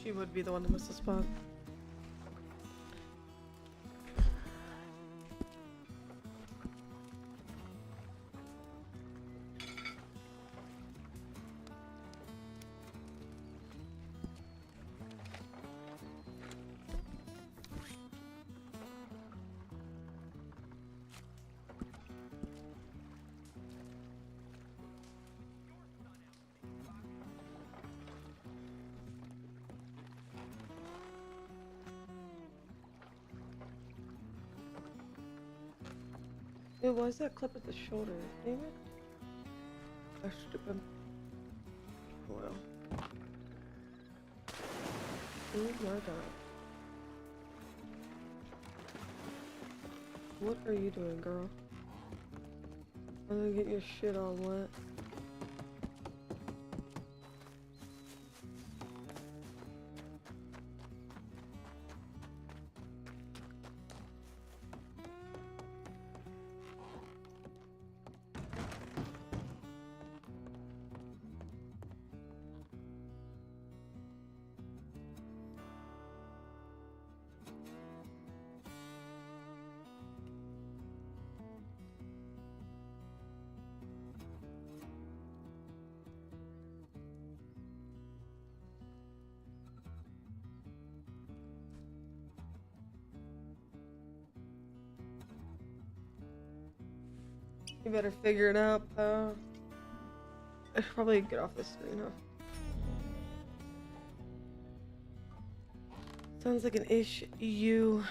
She would be the one to miss the spot. Dude, why is that clip at the shoulder? Damn it. I stupid. Well. Oh my god. What are you doing, girl? I'm gonna get your shit all wet. You better figure it out, though. I should probably get off this screen, huh? Sounds like an issue.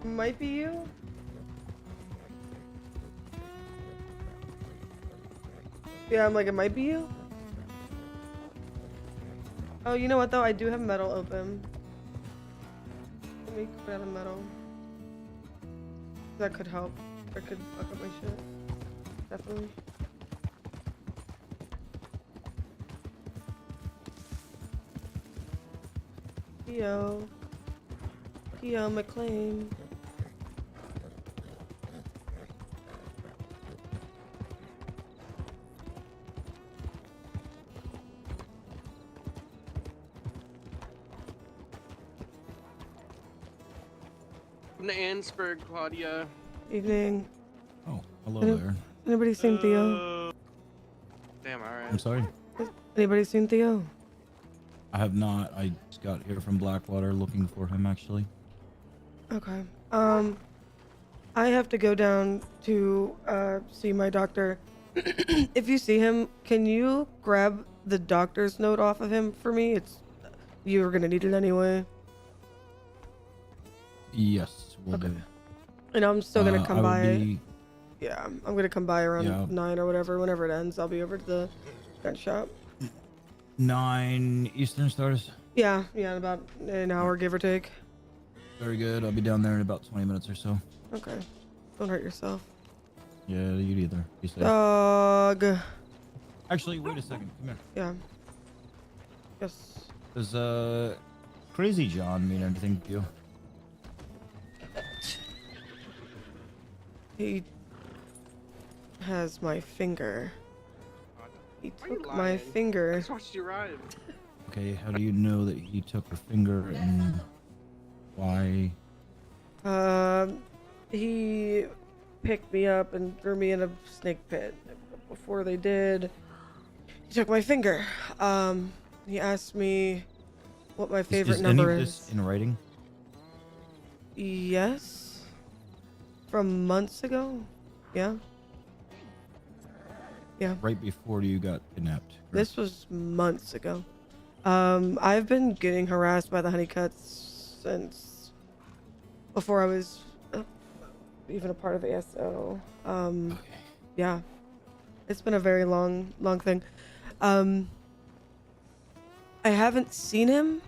Might be you? Yeah, I'm like, it might be you? Oh, you know what though? I do have metal open. Let me put out a metal. That could help. That could fuck up my shit. Definitely. Yo, McLean. From the Ansburg, Claudia. Evening. Oh, hello there. Anybody seen Theo? Damn, alright. I'm sorry. Anybody seen Theo? I have not. I just got here from Blackwater looking for him, actually. Okay. I have to go down to see my doctor. If you see him, can you grab the doctor's note off of him for me? You were gonna need it anyway. Yes, we'll do. And I'm still gonna come by. Yeah, I'm gonna come by around 9 or whatever. Whenever it ends, I'll be over to the gun shop. 9 Eastern stars? Yeah, in about an hour, give or take. Very good. I'll be down there in about 20 minutes or so. Okay. Don't hurt yourself. Yeah, you either. Be safe. Dog. Actually, wait a second. Come here. Yeah. Yes. Does Crazy John mean anything to you? He has my finger. He took my lying? finger. I just watched you ride. Okay, how do you know that he took her finger and why? He picked me up and threw me in a snake pit. Before they did, he took my finger. He asked me what my favorite number is. Any of this in writing? Yes. from months ago. Yeah. Yeah. Right before you got kidnapped. correct? This was months ago. I've been getting harassed by the honeycuts since before I was even a part of ASO. Okay. Yeah, it's been a very long thing. I haven't seen him.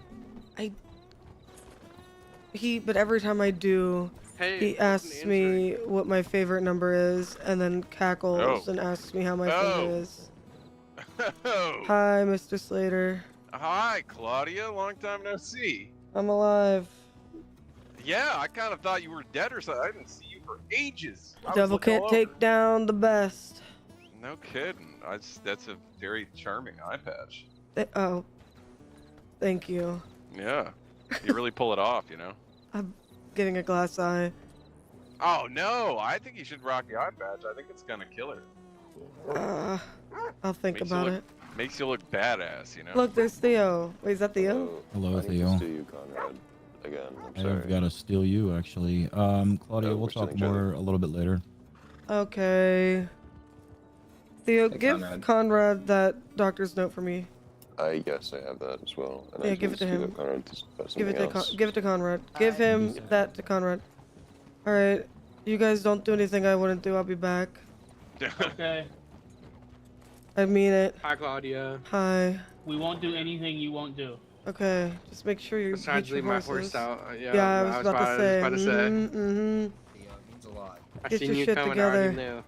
But every time I do, Hey, he asks me what my favorite number is, and then cackles and asks me how my finger is. Oh, Hi, Mr. Slater. hi, Claudia. Long time no see. I'm alive. Yeah, I kind of thought you were dead or something. I didn't see you for ages. I was Devil looking can't all take over. down the best. No kidding. That's a very charming eye patch. Oh, thank you. Yeah, you really pull it off, you know. I'm getting a glass eye. Oh no, I think you should rock the eye patch. I think it's gonna kill her. I'll think Makes you about look- it. Makes you look badass, you know. Look, there's Theo. Wait, is that Theo? Hello, I need Theo. to steal you, Conrad. Again, I'm sorry. I've got to steal you, actually. Claudia, Oh, we'll we're talk stealing each other. more a little bit later. Okay. Theo, Hey, give Conrad that doctor's note for me. Yes, I have that as well. And Yeah, I give it just to need him. speed up Conrad to discuss Give it something to else. give it to Conrad. Give him that to Conrad. All right. You guys don't do anything I wouldn't do. I'll be back. Okay. I mean it. Hi, Claudia. Hi. We won't do anything you won't do. Okay. Just make sure you Besides hit your leave my horses. horse out. Yeah, I was about to say. I was about to say. Mm-hmm. I Get seen your you shit coming. I already together. knew.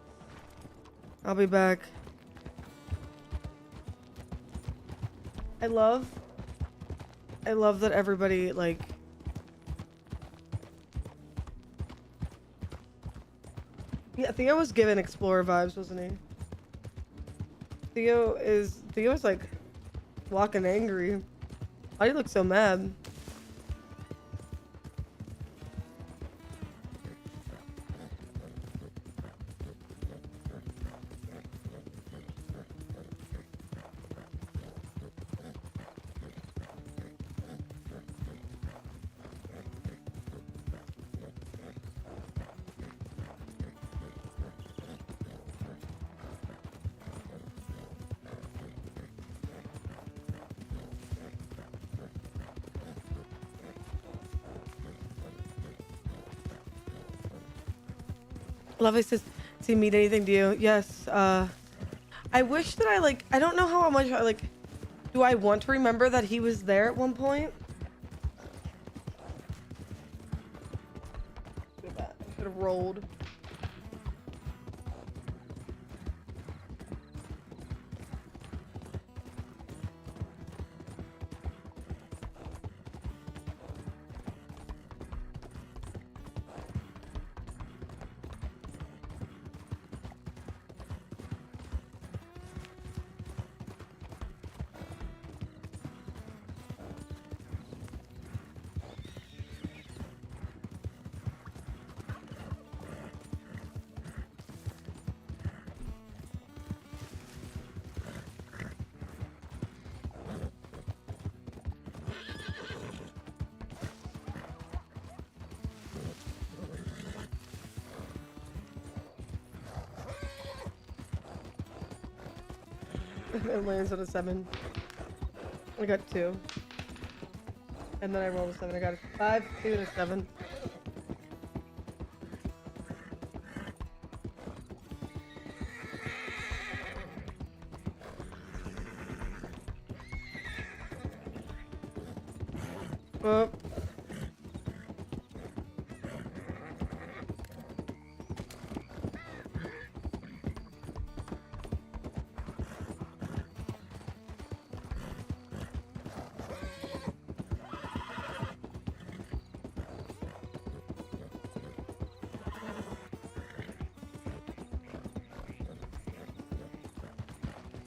I'll be back. I love that everybody like yeah, Theo was given Explorer vibes, wasn't he? Theo's like walking angry. Why do you look so mad? Lovely says, "Does he mean anything to you?" Yes. I wish that I don't know how much do I want to remember that he was there at one point? Feel bad. I should have rolled. It lands on a 7. I got 2. And then I rolled a 7. I got a 5, 2, and a 7. Oh.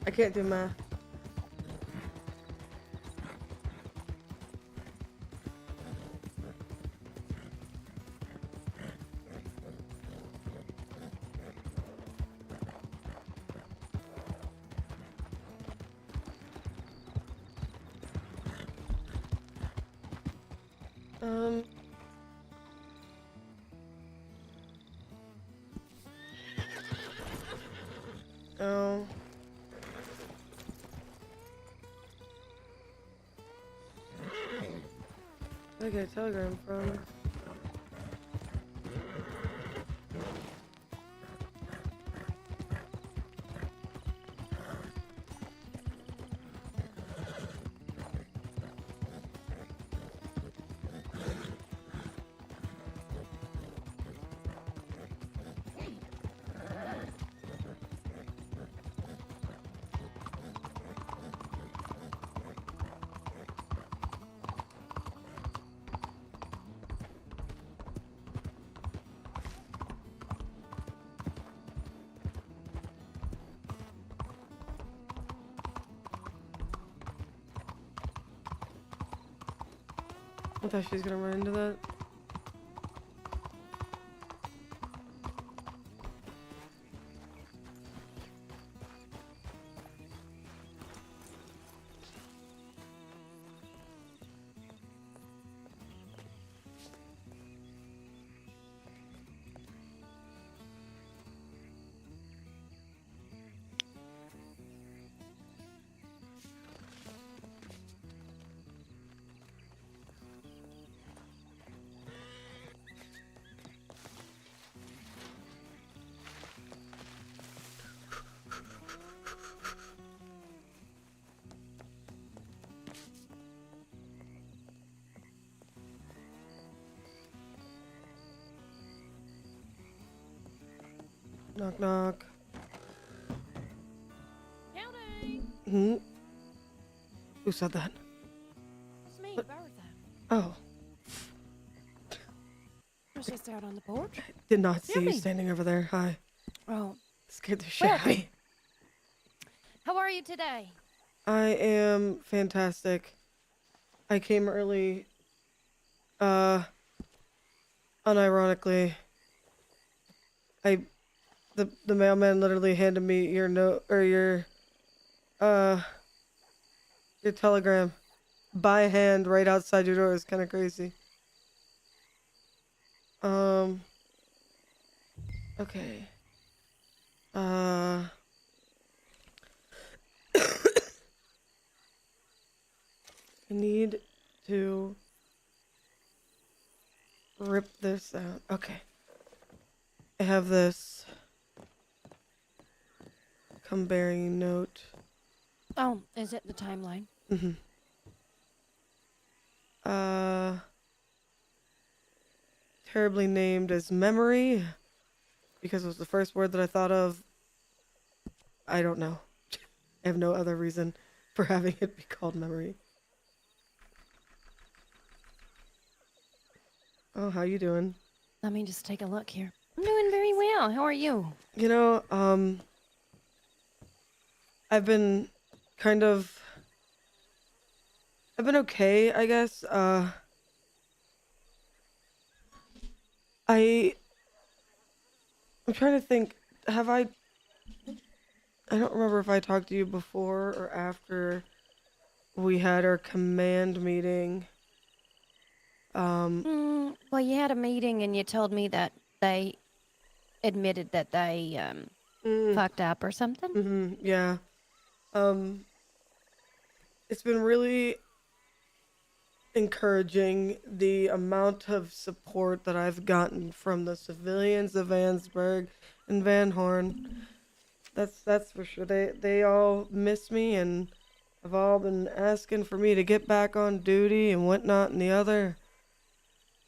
I can't do math. get a telegram from? I thought she was gonna run into that. Knock knock. Howdy! Hmm? Who said that? It's me, What? Bertha. Oh, I was just out on the porch. did not see Tell you me. standing over there. Hi. Oh, Scared the shit out of me. how are you today? I am fantastic. I came early. Unironically. The mailman literally handed me your note or your telegram by hand right outside your door. It's kind of crazy. Okay. I need to rip this out. Okay. I have this come bearing note. Oh, is it the timeline? Mm-hmm. Terribly named as memory because it was the first word that I thought of. I don't know. I have no other reason for having it be called memory. Oh, how you doing? Let me just take a look here. I'm doing very well. How are you? You know, I've been kind of I've been okay, I guess. I'm trying to think, I don't remember if I talked to you before or after we had our command meeting. Well, you had a meeting and you told me that they admitted that they fucked up or something. Yeah. It's been really encouraging the amount of support that I've gotten from the civilians of Vansburg and Van Horn. That's for sure. They all miss me and have all been asking for me to get back on duty and whatnot and the other.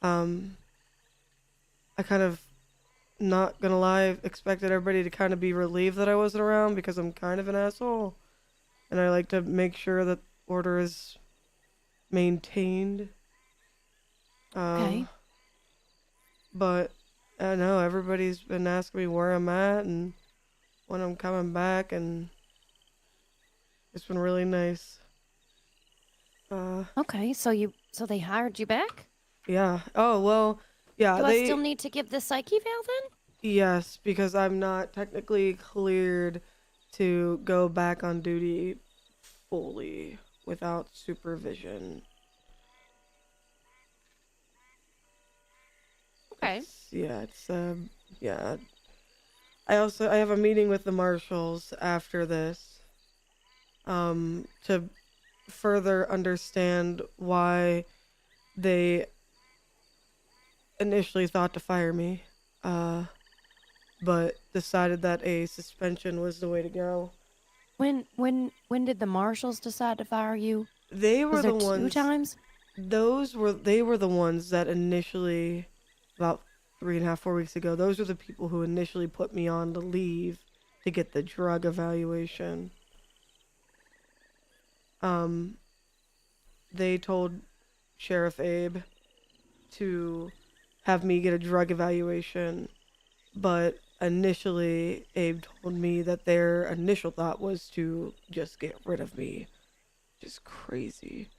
I kind of, not gonna lie, expected everybody to kind of be relieved that I wasn't around because I'm kind of an asshole. And I like to make sure that order is maintained. Okay. But I know everybody's been asking me where I'm at and when I'm coming back, and it's been really nice. Okay, so they hired you back? Yeah. Oh, well, yeah, Do I still need to give the psych eval then? yes, because I'm not technically cleared to go back on duty fully without supervision. Okay. Yeah. I have a meeting with the marshals after this, to further understand why they initially thought to fire me, but decided that a suspension was the way to go. When did the marshals decide to fire you? They were Was there the two ones. times? They were the ones that initially, about 3.5, 4 weeks ago, those were the people who initially put me on the leave to get the drug evaluation. They told Sheriff Abe to have me get a drug evaluation, but initially Abe told me that their initial thought was to just get rid of me. Just crazy.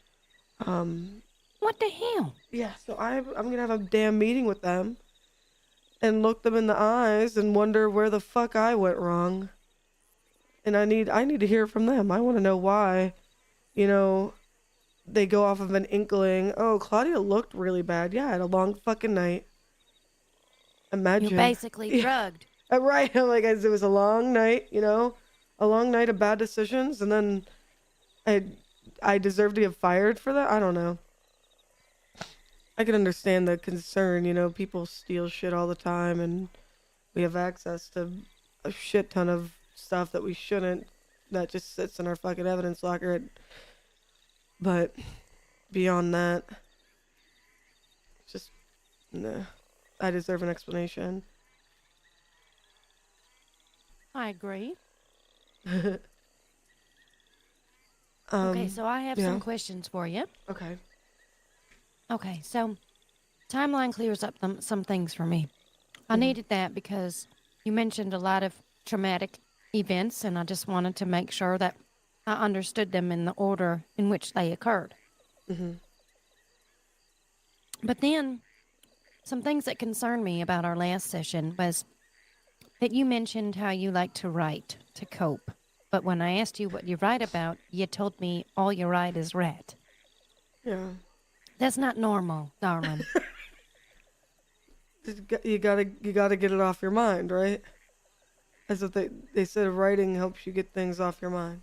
What the hell? Yeah, so I'm gonna have a damn meeting with them and look them in the eyes and wonder where the fuck I went wrong. And I need to hear from them. I want to know why, you know, they go off of an inkling. Oh, Claudia looked really bad. Yeah, I had a long fucking night. Imagine. You're basically Yeah. drugged. Right. I'm like, it was a long night, you know, a long night of bad decisions, and then I deserve to get fired for that. I don't know. I can understand the concern, you know, people steal shit all the time, and we have access to a shit ton of stuff that we shouldn't, that just sits in our fucking evidence locker. But beyond that, it's just, nah, I deserve an explanation. I agree. Okay, Okay, so I have yeah. some questions for you. Okay. Okay, so timeline clears up some things for me. I needed that because you mentioned a lot of traumatic events, and I just wanted to make sure that I understood them in the order in which they occurred. But then, some things that concerned me about our last session was that you mentioned how you like to write to cope. But when I asked you what you write about, you told me all you write is rat. Yeah. That's not normal, darling. You gotta get it off your mind, right? That's what they said. Writing helps you get things off your mind.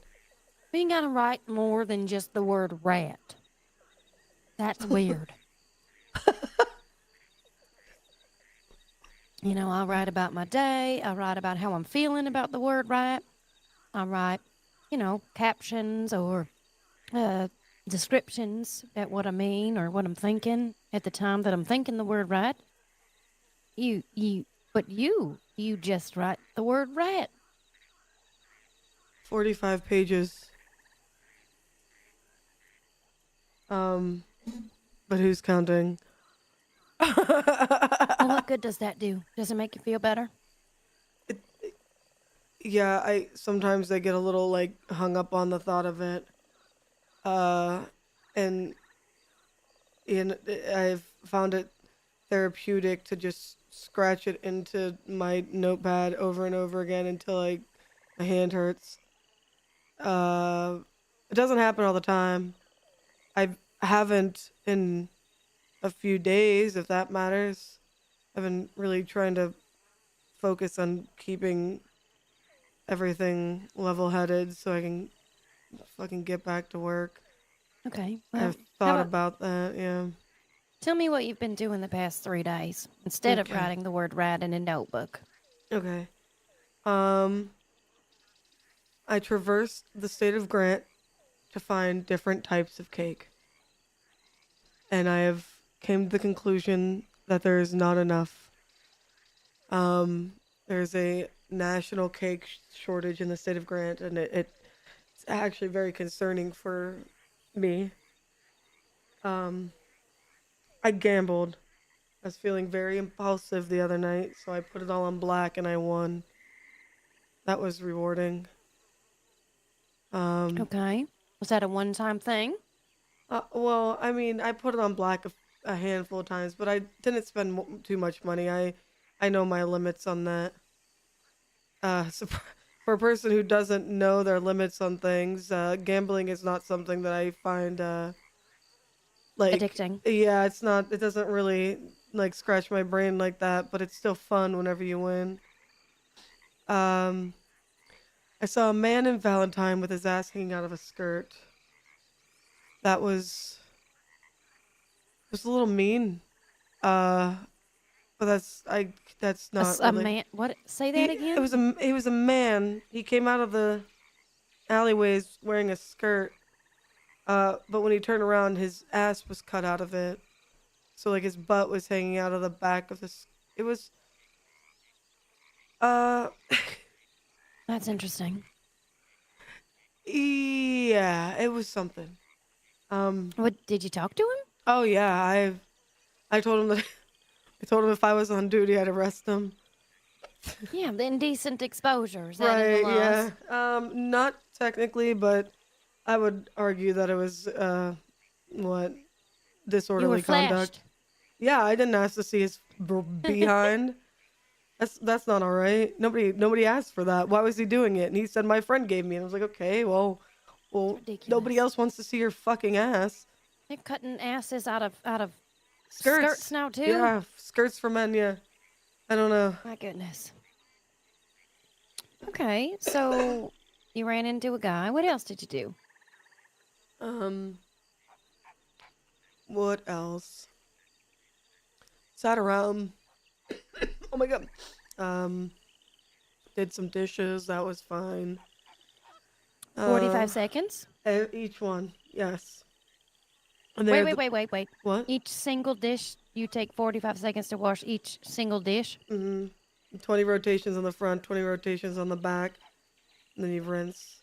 We ain't gotta write more than just the word rat. That's weird. You know, I write about my day. I write about how I'm feeling about the word rat. I write, you know, captions or descriptions at what I mean or what I'm thinking at the time that I'm thinking the word rat. But you just write the word rat. 45 pages. But who's counting? Well, what good does that do? Does it make you feel better? Yeah, sometimes I get a little like hung up on the thought of it. And I've found it therapeutic to just scratch it into my notepad over and over again until my hand hurts. It doesn't happen all the time. I haven't in a few days, if that matters. I've been really trying to focus on keeping everything level-headed so I can fucking get back to work. Okay. Well, I've thought about that, yeah. tell me what you've been doing the past 3 days instead of Okay. writing the word rat in a notebook. Okay. I traversed the state of Grant to find different types of cake. And I have came to the conclusion that there is not enough. There's a national cake shortage in the state of Grant, and it's actually very concerning for me. I gambled. I was feeling very impulsive the other night, so I put it all on black and I won. That was rewarding. Okay. Was that a one-time thing? Well, I mean, I put it on black a handful of times, but I didn't spend too much money. I know my limits on that. So for a person who doesn't know their limits on things, gambling is not something that I find like Addicting. Yeah, it's not. It doesn't really like scratch my brain like that, but it's still fun whenever you win. I saw a man in Valentine with his ass hanging out of a skirt. That was a little mean. But that's A, not a really. man. What? Say that It again. was a man. He came out of the alleyways wearing a skirt. But when he turned around, his ass was cut out of it. So like his butt was hanging out of the back of this. It was uh That's interesting. yeah, it was something. What? Did you talk to him? Oh yeah, I told him that I told him if I was on duty, I'd arrest him. Yeah, the indecent exposure. Is that in Right, the laws? yeah. Not technically, but I would argue that it was what You were disorderly conduct. flashed. Yeah, I didn't ask to see his behind. That's not all right. Nobody asked for that. Why was he doing it? And he said my friend gave me. And I was like, okay, well, Ridiculous. nobody else wants to see your fucking ass. They're cutting asses out of Skirts. skirts now too. Yeah, skirts for men. Yeah, I don't know. My goodness. Okay, so you ran into a guy. What else did you do? What else? Sat around. Oh my god. Did some dishes. That was fine. 45 seconds. Each one, yes. And they're Wait. What? Each single dish, you take 45 seconds to wash each single dish. 20 rotations on the front, 20 rotations on the back, and then you rinse.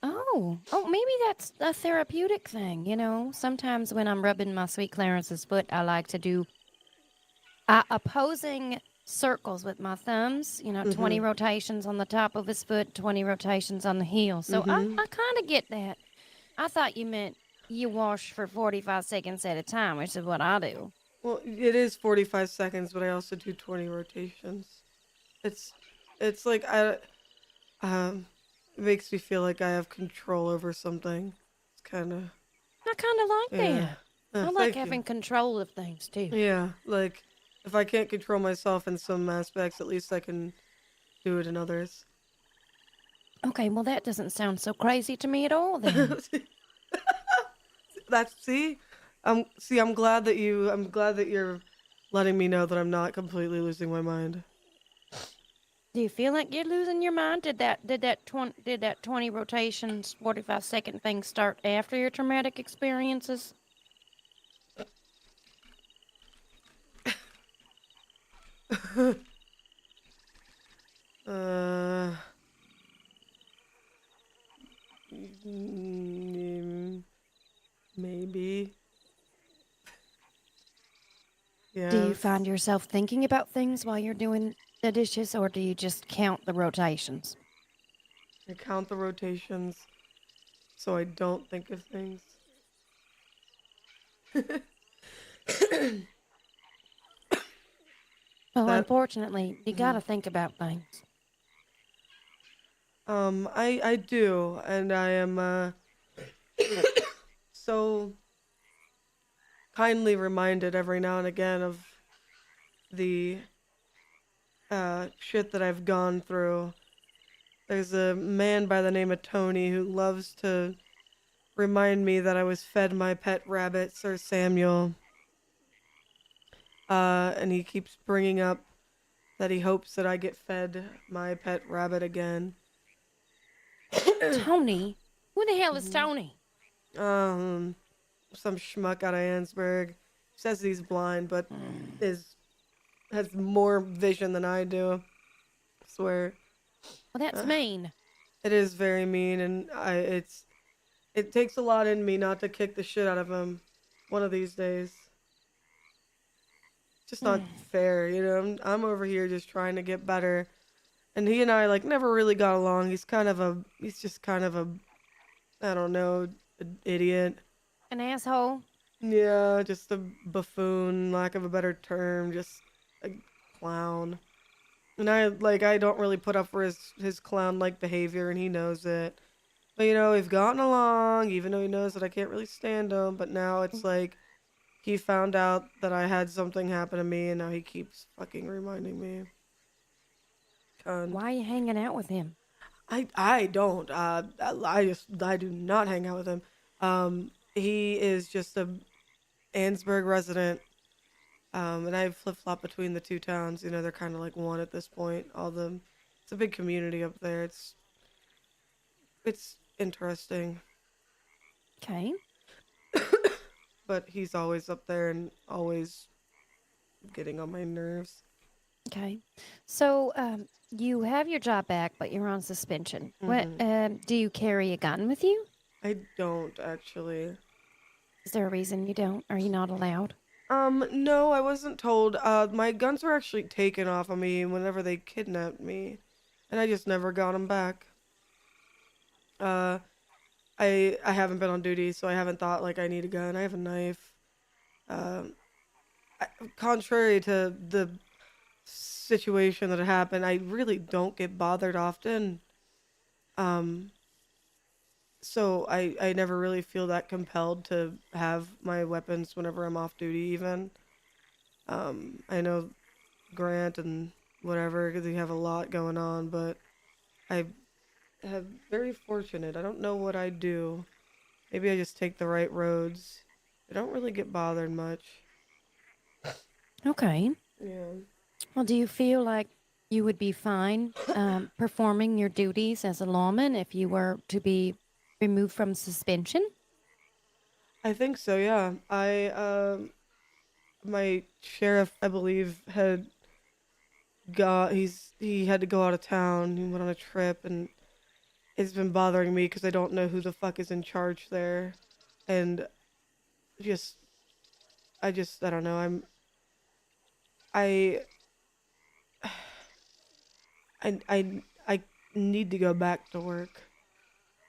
Oh, maybe that's a therapeutic thing. You know, sometimes when I'm rubbing my sweet Clarence's foot, I like to do opposing circles with my thumbs. You know, 20 rotations on the top of his foot, 20 rotations on the heel. So I kind of get that. I thought you meant you wash for 45 seconds at a time, which is what I do. Well, it is 45 seconds, but I also do 20 rotations. It's like it makes me feel like I have control over something. It's kind of I kind of like yeah. that. I like Thank you. having control of things too. Yeah, like if I can't control myself in some aspects, at least I can do it in others. Okay, well that doesn't sound so crazy to me at all then. I'm glad that you're letting me know that I'm not completely losing my mind. Do you feel like you're losing your mind? Did that 20 rotations 45-second thing start after your traumatic experiences? Maybe. Yeah. Do you find yourself thinking about things while you're doing the dishes, or do you just count the rotations? I count the rotations so I don't think of things. Well, That- unfortunately, you gotta think about things. I do, and I am so kindly reminded every now and again of the shit that I've gone through. There's a man by the name of Tony who loves to remind me that I was fed my pet rabbit, Sir Samuel. And he keeps bringing up that he hopes that I get fed my pet rabbit again. Tony? Who the hell is Tony? Some schmuck out of Ansburg. Says he's blind, but has more vision than I do. I swear. Well, that's mean. It is very mean, and it takes a lot in me not to kick the shit out of him one of these days. It's just not fair, you know. I'm over here just trying to get better, and he and I like never really got along. He's just kind of a, I don't know, an idiot. An asshole? Yeah, just a buffoon, lack of a better term, just a clown. And I don't really put up for his clown-like behavior, and he knows it. But, you know, we've gotten along, even though he knows that I can't really stand him. But now it's like he found out that I had something happen to me, and now he keeps fucking reminding me. Cunt. Why are you hanging out with him? I don't. I do not hang out with him. He is just a Ansburg resident. And I flip flop between the two towns. You know, they're kind of like one at this point. It's a big community up there. It's interesting, Okay. but he's always up there and always getting on my nerves. Okay. So, you have your job back, but you're on suspension. What, do you carry a gun with you? I don't actually. Is there a reason you don't? Are you not allowed? No, I wasn't told. My guns were actually taken off of me whenever they kidnapped me, and I just never got them back. Uh, I haven't been on duty, so I haven't thought like I need a gun. I have a knife. Um, Contrary to the situation that happened, I really don't get bothered often. Um, so I never really feel that compelled to have my weapons whenever I'm off duty, even. I know Grant and whatever, because they have a lot going on, but I have very fortunate. I don't know what I do. Maybe I just take the right roads. I don't really get bothered much. Okay. Yeah. Well, do you feel like you would be fine performing your duties as a lawman if you were to be removed from suspension? I think so, yeah. My sheriff, I believe, he had to go out of town. He went on a trip, and it's been bothering me because I don't know who the fuck is in charge there. And just, I don't know. I, I need to go back to work.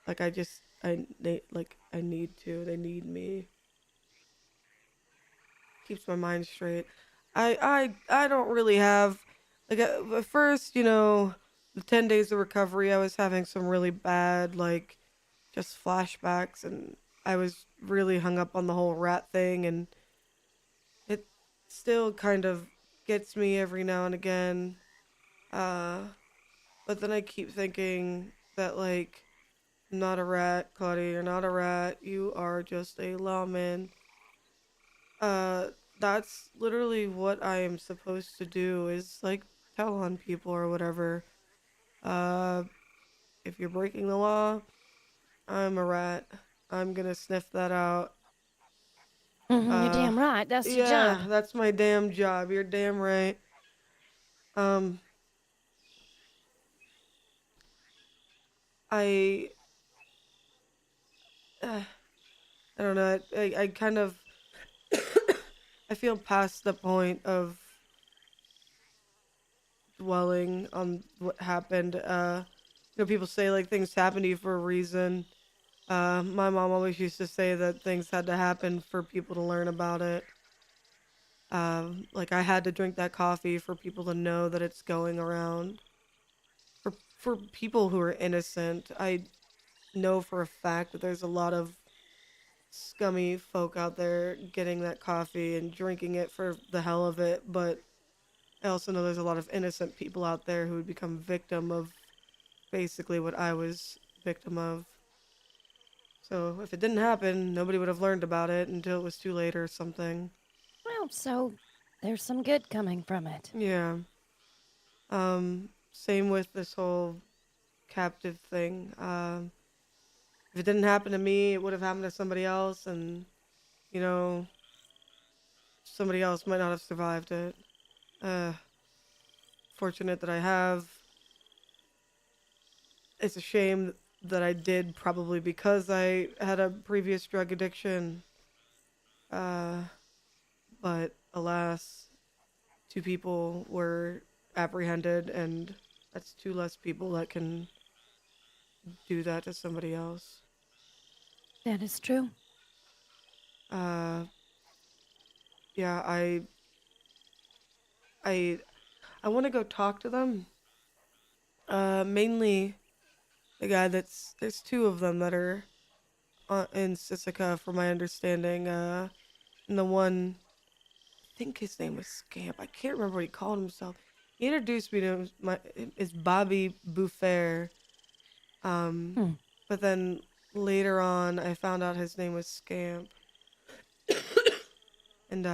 Like I need to. They need me. Keeps my mind straight. I don't really have, like, at first, you know, the 10 days of recovery, I was having some really bad, like, just flashbacks, and I was really hung up on the whole rat thing, and it still kind of gets me every now and again. Uh, but then I keep thinking that, like, I'm not a rat, Claudia, you're not a rat, you are just a lawman. Uh, that's literally what I am supposed to do, is like tell on people or whatever. Uh, if you're breaking the law, I'm a rat. I'm gonna sniff that out. You're Uh, damn right. That's your yeah, job. that's my damn job. You're damn right. Um, I, uh, I don't know. I kind of, I feel past the point of dwelling on what happened. You know, people say like things happen to you for a reason. My mom always used to say that things had to happen for people to learn about it. Like I had to drink that coffee for people to know that it's going around. For people who are innocent, I know for a fact that there's a lot of scummy folk out there getting that coffee and drinking it for the hell of it, but I also know there's a lot of innocent people out there who would become victim of basically what I was victim of. So if it didn't happen, nobody would have learned about it until it was too late or something. Well, so there's some good coming from it. Yeah. Same with this whole captive thing. If it didn't happen to me, it would have happened to somebody else, and you know, somebody else might not have survived it. Uh, Fortunate that I have. It's a shame that I did, probably because I had a previous drug addiction. Uh, but alas, 2 people were apprehended, and that's 2 less people that can do that to somebody else. That is true. Uh, yeah, I, I want to go talk to them. Mainly the guy there's 2 of them that are in Sisika, from my understanding. And the one, I think his name was Scamp. I can't remember what he called himself. He introduced me to is Bobby Bouffair. Hmm. But then later on, I found out his name was Scamp. And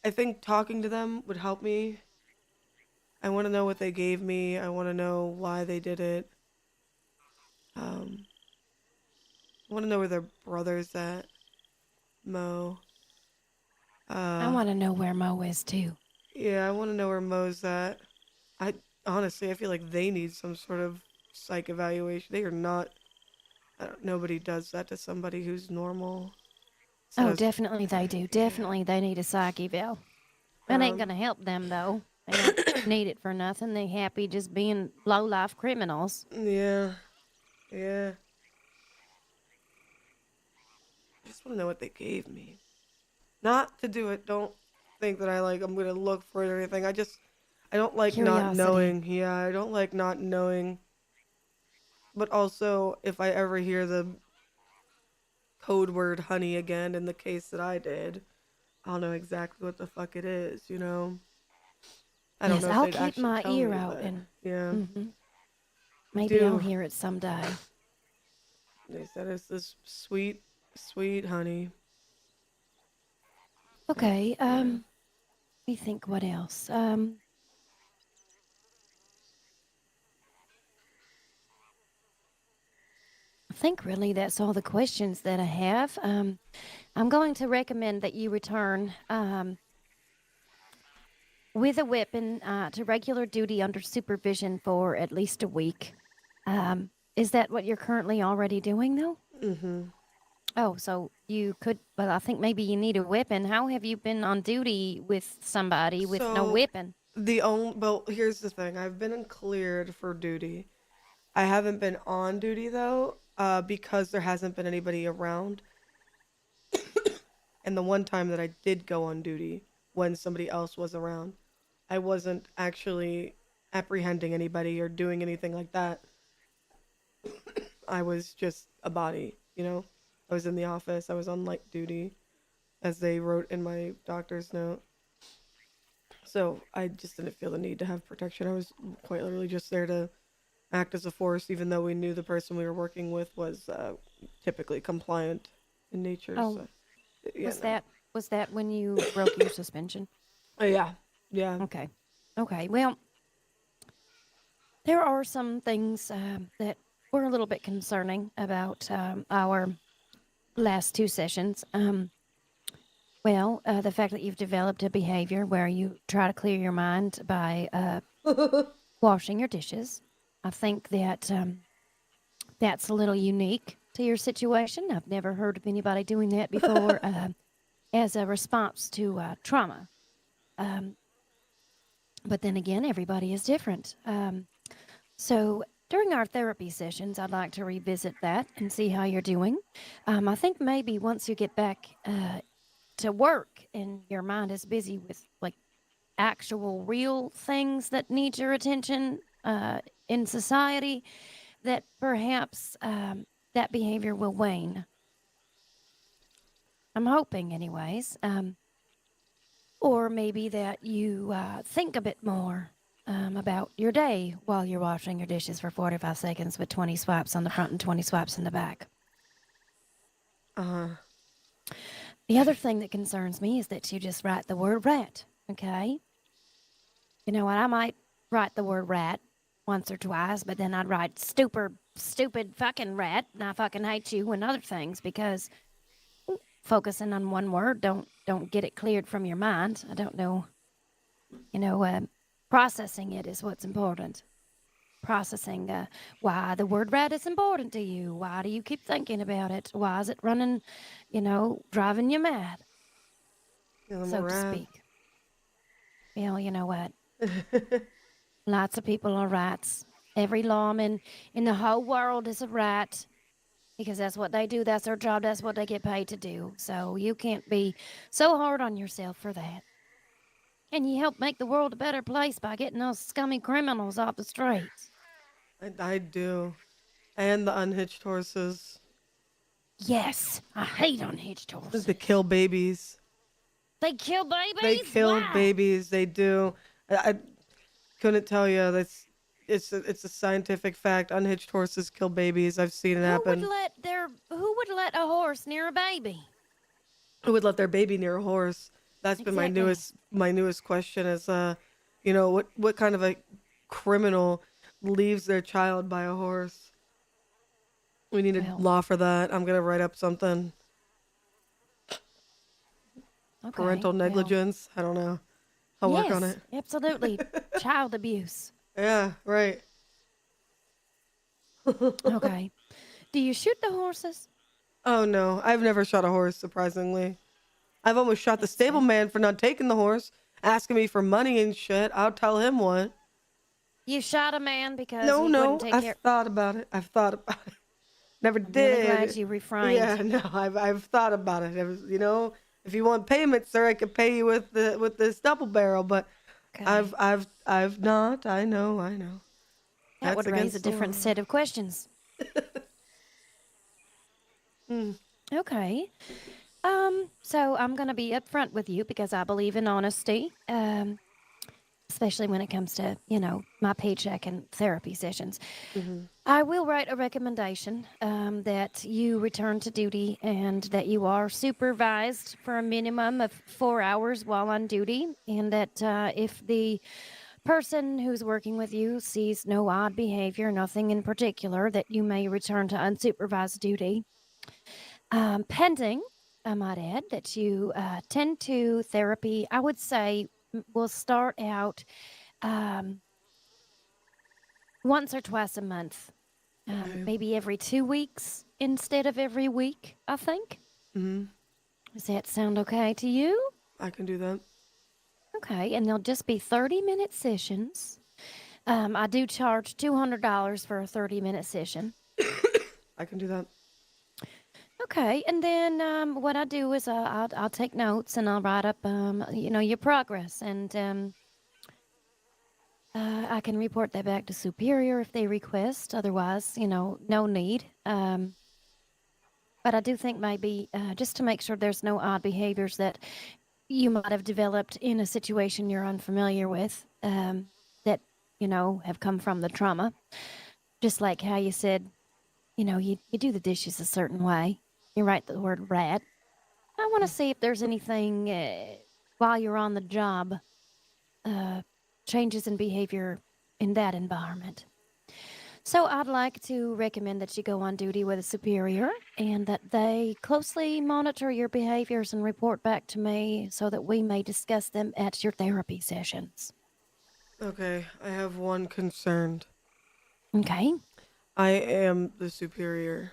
I think talking to them would help me. I want to know what they gave me. I want to know why they did it. I want to know where their brother's at. Mo. I want to know where Mo is too. Yeah, I want to know where Mo's at. I honestly, I feel like they need some sort of psych evaluation. They are not. Nobody does that to somebody who's normal. So Oh, it's- definitely they do. Definitely they need a psych eval. It ain't gonna help them though. They don't need it for nothing. They happy just being low life criminals. Yeah, yeah. I just want to know what they gave me. Not to do it. Don't think that I'm gonna look for it or anything. I don't like not Curiosity. knowing. Yeah, I don't like not knowing. But also, if I ever hear the code word honey again in the case that I did, I'll know exactly what the fuck it is, you know? I don't Yes, know if I'll they'd keep actually my tell ear me, out but and yeah. maybe I'll Do. hear it someday. They said it's this sweet, sweet honey. Okay, we think what else? I think really that's all the questions that I have. I'm going to recommend that you return with a weapon to regular duty under supervision for at least a week. Is that what you're currently already doing, though? Mm-hmm. Oh, so you could, well, I think maybe you need a weapon. How have you been on duty with somebody with no So, weapon? well, here's the thing. I've been cleared for duty. I haven't been on duty, though, because there hasn't been anybody around. And the one time that I did go on duty when somebody else was around, I wasn't actually apprehending anybody or doing anything like that. I was just a body, you know? I was in the office, I was on light duty, as they wrote in my doctor's note. So I just didn't feel the need to have protection. I was quite literally just there to act as a force, even though we knew the person we were working with was typically compliant in nature. Oh, So, yeah, was no. that when you broke your suspension? Yeah, yeah. Okay. Okay. Well, there are some things that were a little bit concerning about our last two sessions. Well, the fact that you've developed a behavior where you try to clear your mind by washing your dishes. I think that that's a little unique to your situation. I've never heard of anybody doing that before as a response to trauma. But then again, everybody is different. So during our therapy sessions, I'd like to revisit that and see how you're doing. I think maybe once you get back to work and your mind is busy with like actual real things that need your attention in society, that perhaps that behavior will wane. I'm hoping, anyways. Or maybe that you think a bit more about your day while you're washing your dishes for 45 seconds with 20 swipes on the front and 20 swipes in the back. The other thing that concerns me is that you just write the word rat, okay? You know what? I might write the word rat once or twice, but then I'd write stupid fucking rat, and I fucking hate you and other things because focusing on one word don't get it cleared from your mind. I don't know. Processing it is what's important. Processing why the word rat is important to you. Why do you keep thinking about it? Why is it running, driving you mad, Yeah, so to rat. speak? Well, you know what? Lots of people are rats. Every lawman in the whole world is a rat because that's what they do. That's their job. That's what they get paid to do. So you can't be so hard on yourself for that. And you help make the world a better place by getting those scummy criminals off the streets. I do. And the unhitched horses. Yes, I hate unhitched horses. They kill babies. They kill babies? They kill Why? babies. They do. I couldn't tell you. It's a scientific fact. Unhitched horses kill babies. I've seen it happen. Who would let a horse near a baby? Who would let their baby near a horse? That's been Exactly. my newest question is, you know, what kind of a criminal leaves their child by a horse? We need a Well, law for that. I'm gonna write up something. okay. Parental Well, negligence. I don't know. I'll work on yes, it. absolutely. Child abuse. Yeah, right. Okay. Do you shoot the horses? Oh no, I've never shot a horse, surprisingly. I've almost shot the That's fair. stableman for not taking the horse, asking me for money and shit. I'll tell him what. You shot a man because No, he wouldn't no, take I've care. thought about it. I've thought about it. Never I'm really glad did. you Yeah, refrained. no, I've thought about it. It was, you know, if you want payment, sir, I could pay you with this double barrel, but Okay. I've not. I know, I know. That That's would raise a against the different law. set of questions. Mm, Okay. So I'm gonna be upfront with you because I believe in honesty. Especially when it comes to, my paycheck and therapy sessions. mm-hmm. I will write a recommendation that you return to duty and that you are supervised for a minimum of 4 hours while on duty, and that if the person who's working with you sees no odd behavior, nothing in particular, that you may return to unsupervised duty. Pending, I might add, that you tend to therapy, I would say we'll start out um, once or twice a month, Okay. maybe every 2 weeks instead of every week, I think. Mm-hmm. Does that sound okay to you? I can do that. Okay, and they'll just be 30-minute sessions. I do charge $200 for a 30-minute session. I can do that. Okay, and then what I do is I'll take notes and I'll write up your progress, and I can report that back to superior if they request. Otherwise, no need. But I do think maybe just to make sure there's no odd behaviors that you might have developed in a situation you're unfamiliar with, that have come from the trauma. Just like how you said, you do the dishes a certain way. You write the word rat. I want to see if there's anything while you're on the job, uh, changes in behavior in that environment. So I'd like to recommend that you go on duty with a superior and that they closely monitor your behaviors and report back to me so that we may discuss them at your therapy sessions. Okay, I have one concern. Okay. I am the superior.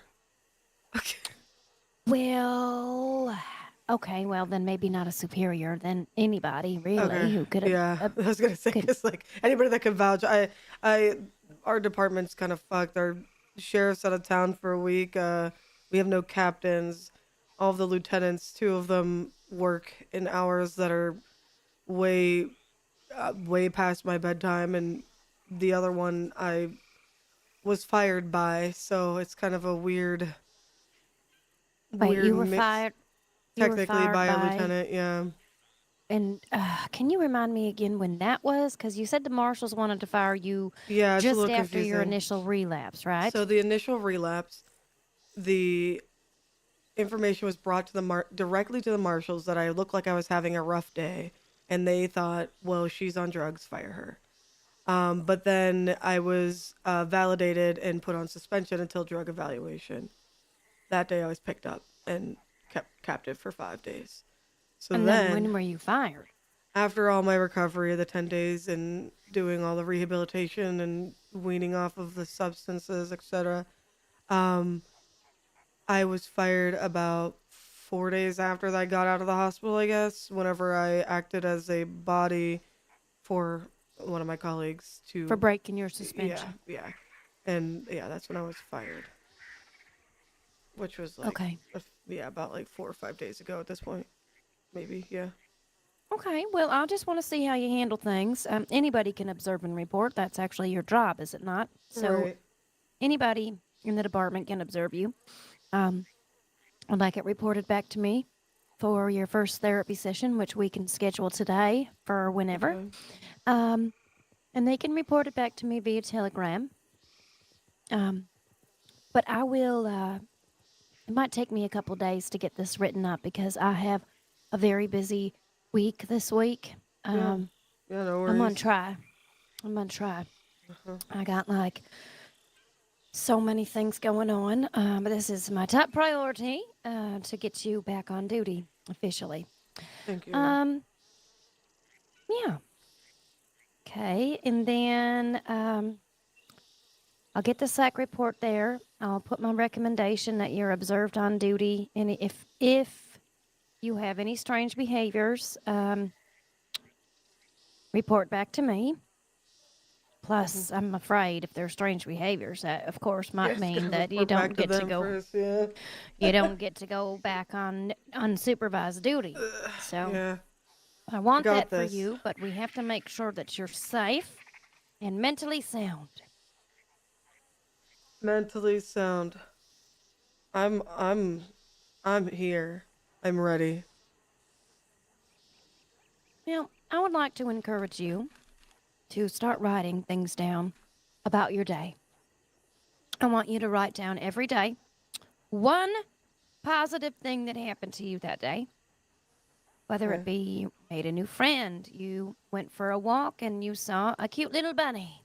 Okay. Well, okay, well then maybe not a superior, then anybody really Okay. who could Yeah, I was gonna say could because like anybody that could vouch. Our department's kind of fucked. Our sheriff's out of town for a week. We have no captains. All of the lieutenants, two of them work in hours that are way, way past my bedtime, and the other one I was fired by. So it's kind of a weird, wait, weird mix. you were Technically fired by a by, lieutenant, yeah. and can you remind me again when that was? Because you said the marshals wanted to fire you Yeah, it's a just little after your confusing. initial relapse, right? So the initial relapse, the information was brought to directly to the marshals that I looked like I was having a rough day, and they thought, well, she's on drugs, fire her. But then I was validated and put on suspension until drug evaluation. That day I was picked up and kept captive for 5 days. So And then then, when were you fired? after all my recovery, the 10 days and doing all the rehabilitation and weaning off of the substances, etc., um, I was fired about 4 days after I got out of the hospital, I guess, whenever I acted as a body for one of my colleagues For to, breaking your yeah, suspension. yeah. And yeah, that's when I was fired, which was like, Okay. yeah, about like 4 or 5 days ago at this point. Maybe, yeah. Okay, well, I just want to see how you handle things. Anybody can observe and report. That's actually your job, is it not? So Right. anybody in the department can observe you. Um, I'd like it reported back to me for your first therapy session, which we can schedule today for whenever. Okay. Um, and they can report it back to me via telegram. Um, but I will, it might take me a couple days to get this written up because I have a very busy week this week. Yeah. Yeah, no worries. I'm gonna try. I'm gonna try. Uh-huh. I got like so many things going on, but this is my top priority to get you back on duty officially. Thank you. Yeah. Okay, and then I'll get the psych report there. I'll put my recommendation that you're observed on duty, and if you have any strange behaviors, report back to me. Plus, I'm afraid if there's strange behaviors, that of course might Yes, mean gotta that you report back don't get to them go. first, yeah. You don't get to go back on unsupervised duty. So Yeah. I want got that for this. you, but we have to make sure that you're safe and mentally sound. Mentally sound. I'm here. I'm ready. Now, I would like to encourage you to start writing things down about your day. I want you to write down every day one positive thing that happened to you that day. Whether it Okay. be you made a new friend, you went for a walk and you saw a cute little bunny.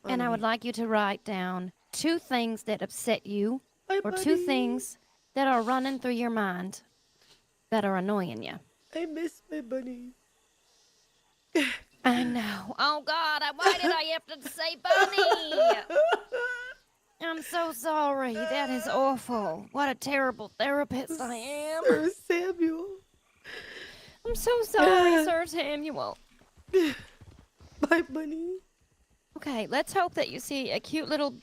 And I would Bunny. like you to write down 2 things that upset you Hi, or 2 buddy. things that are running through your mind that are annoying you. I miss my bunny. I know. Oh, God, why did I have to say bunny? I'm so sorry. That is awful. What a terrible therapist I am. Sir Samuel. I'm so sorry, Sir Samuel. My bunny. Okay, let's hope that you see a cute little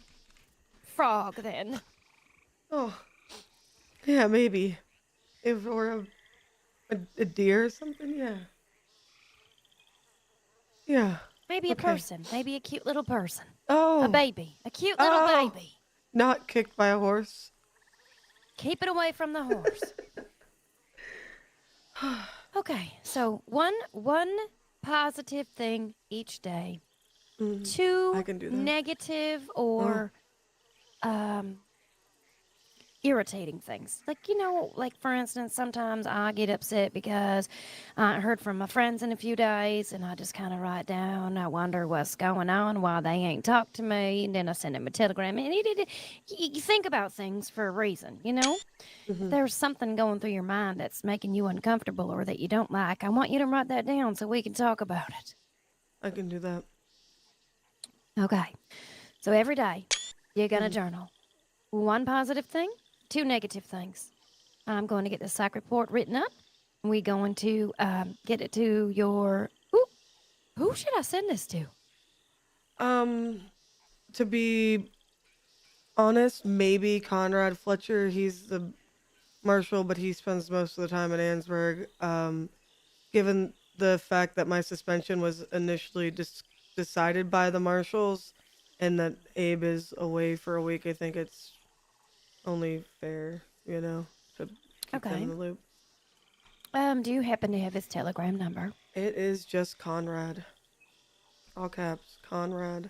frog then. Oh. Yeah, maybe. If or a deer or something, yeah. Yeah. Maybe a Okay. person. Maybe a cute little person. Oh. A baby. A cute little Oh. baby. Not kicked by a horse. Keep it away from the horse. Okay, so one positive thing each day. Mhm. 2 I can do that. negative or irritating things. Like, like for instance, sometimes I get upset because I ain't heard from my friends in a few days and I just kind of write down, I wonder what's going on, why they ain't talked to me, and then I send them a telegram. And you think about things for a reason, If Mhm. there's something going through your mind that's making you uncomfortable or that you don't like, I want you to write that down so we can talk about it. I can do that. Okay. So every day, you're going to journal. 1 positive thing, 2 negative things. I'm going to get the psych report written up. We're going to get it to your... Ooh, who should I send this to? To be honest, maybe Conrad Fletcher. He's the marshal, but he spends most of the time in Ansburg. Given the fact that my suspension was initially decided by the marshals and that Abe is away for a week, I think it's only fair, to keep them Okay. in the loop. Do you happen to have his telegram number? It is just Conrad. All caps, Conrad.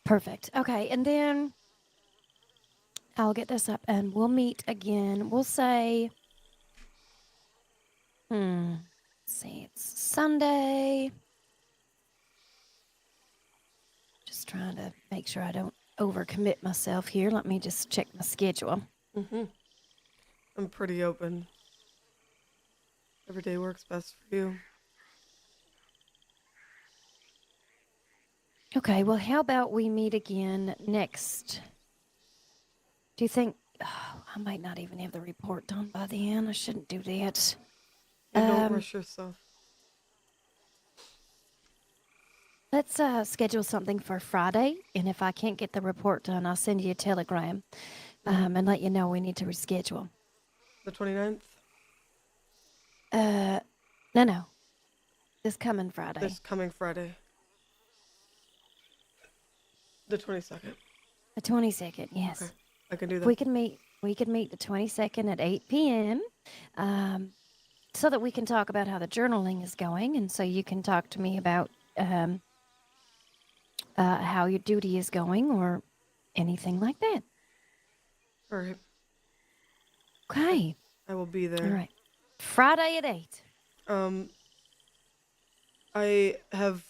Perfect. Okay, and then I'll get this up and we'll meet again. We'll say, let's see, it's Sunday. Just trying to make sure I don't overcommit myself here. Let me just check my schedule. I'm pretty open. Every day works best for you. Okay, well, how about we meet again next? Do you think... Oh, I might not even have the report done by then. I shouldn't do that. And don't rush yourself. Let's schedule something for Friday, and if I can't get the report done, I'll send you a telegram and let you know we need to reschedule. The 29th? No. This coming Friday. This coming Friday. The 22nd. The 22nd, yes. Okay. I can do that. We could meet the 22nd at 8 p.m. So that we can talk about how the journaling is going, and so you can talk to me about how your duty is going or anything like that. All right. Okay. I will be there. All right. Friday at 8. I have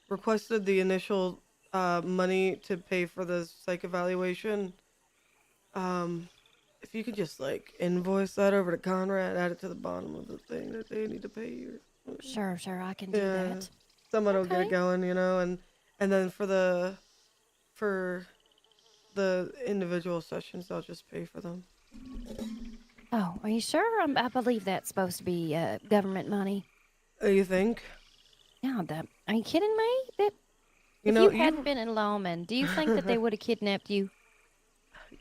requested the initial money to pay for the psych evaluation. If you could just like invoice that over to Conrad, add it to the bottom of the thing that they need to pay you. Sure, I can do Yeah, that. someone will get it Okay. going, and then for the individual sessions, I'll just pay for them. Oh, are you sure? I believe that's supposed to be government money. You think? Yeah, are you kidding me? That You if know, you hadn't been a lawman, do you think that they would have kidnapped you?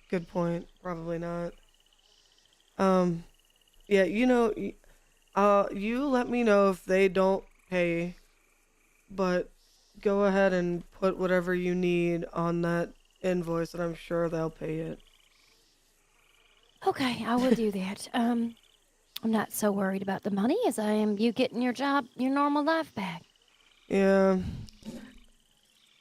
Good point. Probably not. Yeah, you let me know if they don't pay, but go ahead and put whatever you need on that invoice, and I'm sure they'll pay it. Okay, I will do that. I'm not so worried about the money as I am you getting your job, your normal life back. Yeah,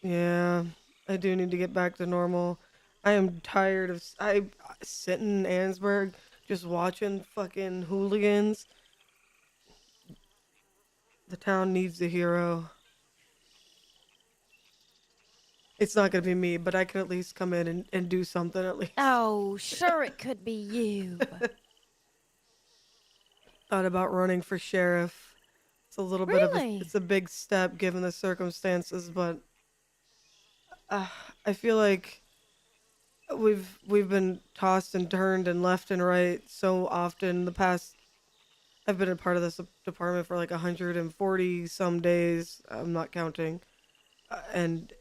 yeah, I do need to get back to normal. I am tired of I sitting in Ansburg just watching fucking hooligans. The town needs a hero. It's not gonna be me, but I can at least come in and do something at least. Oh, sure it could be you. Thought about running for sheriff. It's a little bit of Really? it's a big step given the circumstances, but I feel like we've been tossed and turned and left and right so often the past. I've been a part of this department for like 140 some days. I'm not counting, and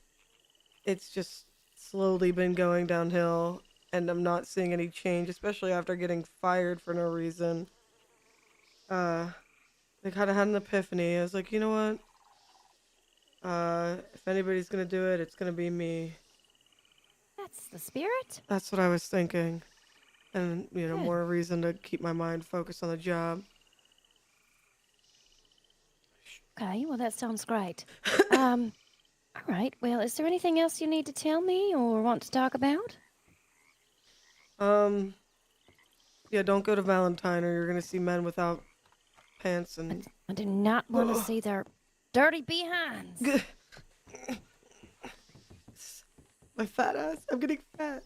it's just slowly been going downhill, and I'm not seeing any change, especially after getting fired for no reason. I kind of had an epiphany. I was like, you know what? If anybody's gonna do it, it's gonna be me. That's the spirit. That's what I was thinking. And, Good. more reason to keep my mind focused on the job. Okay, well, that sounds great. All right, well, is there anything else you need to tell me or want to talk about? Yeah, don't go to Valentine or you're gonna see men without pants and... I do not want to see their dirty behinds. My fat ass. I'm getting fat.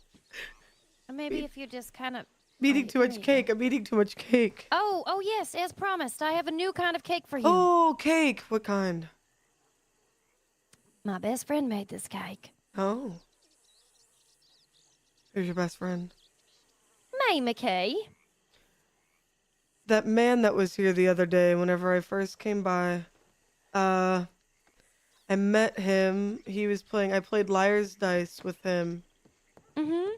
Or maybe if you just kind of... I'm eating too much cake. I'm eating too much cake. Oh, yes, as promised. I have a new kind of cake for you. Oh, cake. What kind? My best friend made this cake. Oh. Who's your best friend? May McKay. That man that was here the other day, whenever I first came by, I met him. I played Liar's Dice with him. Mm-hmm.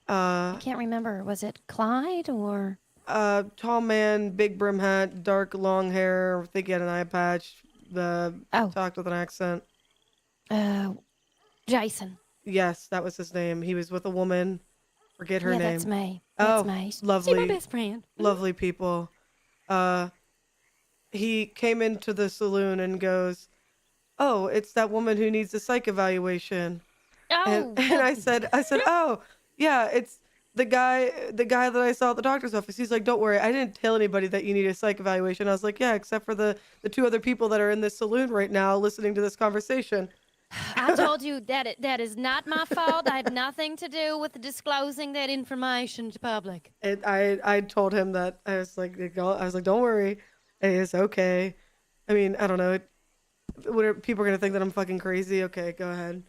I can't remember. Was it Clyde or... Tall man, big brim hat, dark long hair. I think he had an eye patch. Talked with an accent. Jason. Yes, that was his name. He was with a woman. Forget her name. That's May. That's May. Lovely. She's my best friend. Lovely people. He came into the saloon and goes, "Oh, it's that woman who needs a psych evaluation." Oh. And I said, "Oh, yeah, it's the guy that I saw at the doctor's office." He's like, "Don't worry, I didn't tell anybody that you need a psych evaluation." I was like, "Yeah, except for the two other people that are in this saloon right now listening to this conversation." I told you that that is not my fault. I had nothing to do with disclosing that information to public. And I told him that. I was like, "Don't worry, it's okay." I mean, I don't know. People are gonna think that I'm fucking crazy? Okay, go ahead.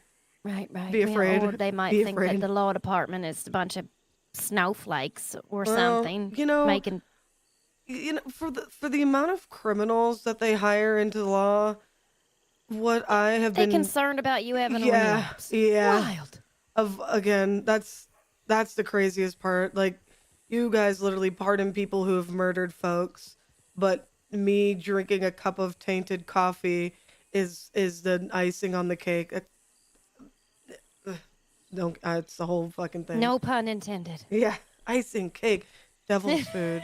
Right. Be afraid. Or they might Be think afraid. that the law department is a bunch of snowflakes or Well, something. Making... for the amount of criminals that they hire into the law, what I have They been concerned about you having a yeah, relapse. yeah. Wild. Again, that's the craziest part. Like, you guys literally pardon people who have murdered folks, but me drinking a cup of tainted coffee is the icing on the cake. It's the whole fucking thing. No pun intended. Yeah, icing cake, devil's food.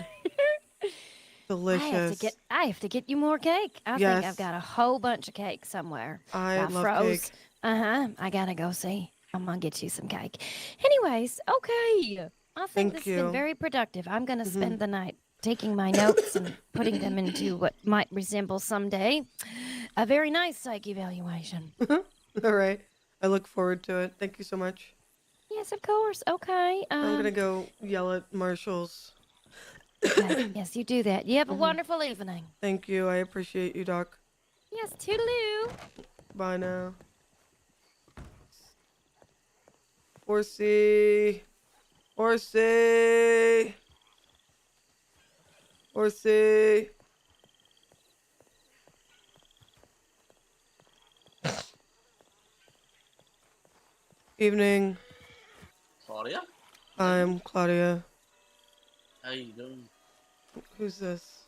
Delicious. I have to get you more cake. I think Yes. I've got a whole bunch of cake somewhere. I love cake. I gotta go see. I'm gonna get you some cake. Anyways, okay. I think Thank this has you. been very productive. I'm gonna spend the night taking my notes and putting them into what might resemble someday a very nice psych evaluation. All right. I look forward to it. Thank you so much. Yes, of course. Okay. I'm gonna go yell at marshals. Okay. Yes, you do that. You have a Mhm. wonderful evening. Thank you. I appreciate you, Doc. Yes, toodaloo. Bye now. Horsey. Horsey. Horsey. Evening. Claudia? I'm Claudia. How you doing? Who's this?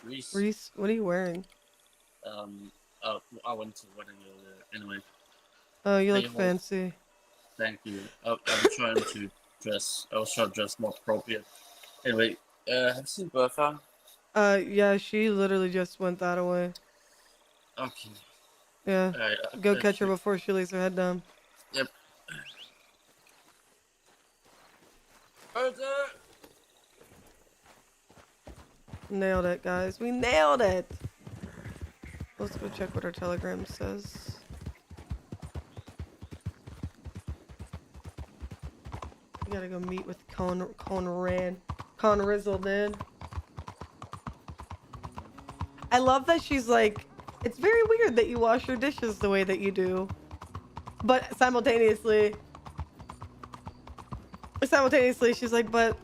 Reese. Reese? What are you wearing? I went to the wedding earlier. Anyway, Oh, you Hey, look well- fancy. thank you. I'm trying to dress. I was trying to dress more appropriate. Anyway, have you seen Bertha? Yeah, she literally just went that away. Okay. Yeah. Alright. Go catch her before she lays her head down. Yep. Bertha! Nailed it, guys. We nailed it! Let's go check what our telegram says. We gotta go meet with Conrizzle, dude. I love that she's like, it's very weird that you wash your dishes the way that you do. But simultaneously, she's like, but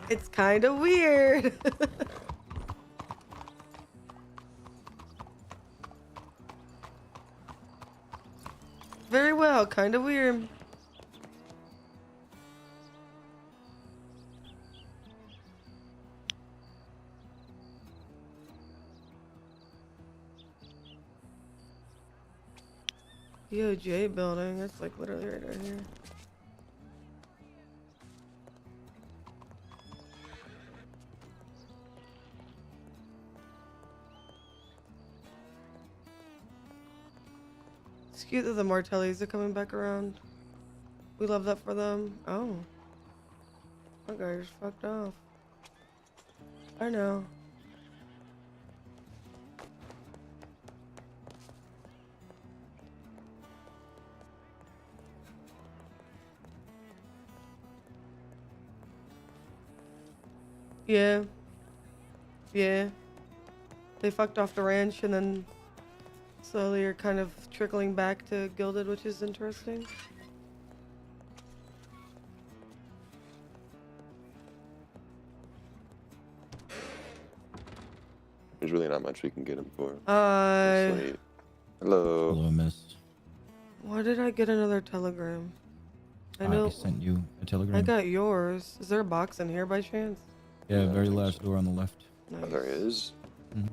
it's kind of weird. Very well, kind of weird. DOJ building, that's like literally right here. It's cute that the Martellis are coming back around. We love that for them. Oh. That guy just fucked off. I know. Yeah. Yeah. They fucked off the ranch and then slowly are kind of trickling back to Gilded, which is interesting. There's really not much we can get him for. Hi. Hello. Hello, miss. Why did I get another telegram? I know. I sent you a telegram. I got yours. Is there a box in here by chance? Yeah, I very think last so. door on the left. Nice. Oh, there is. Mhm.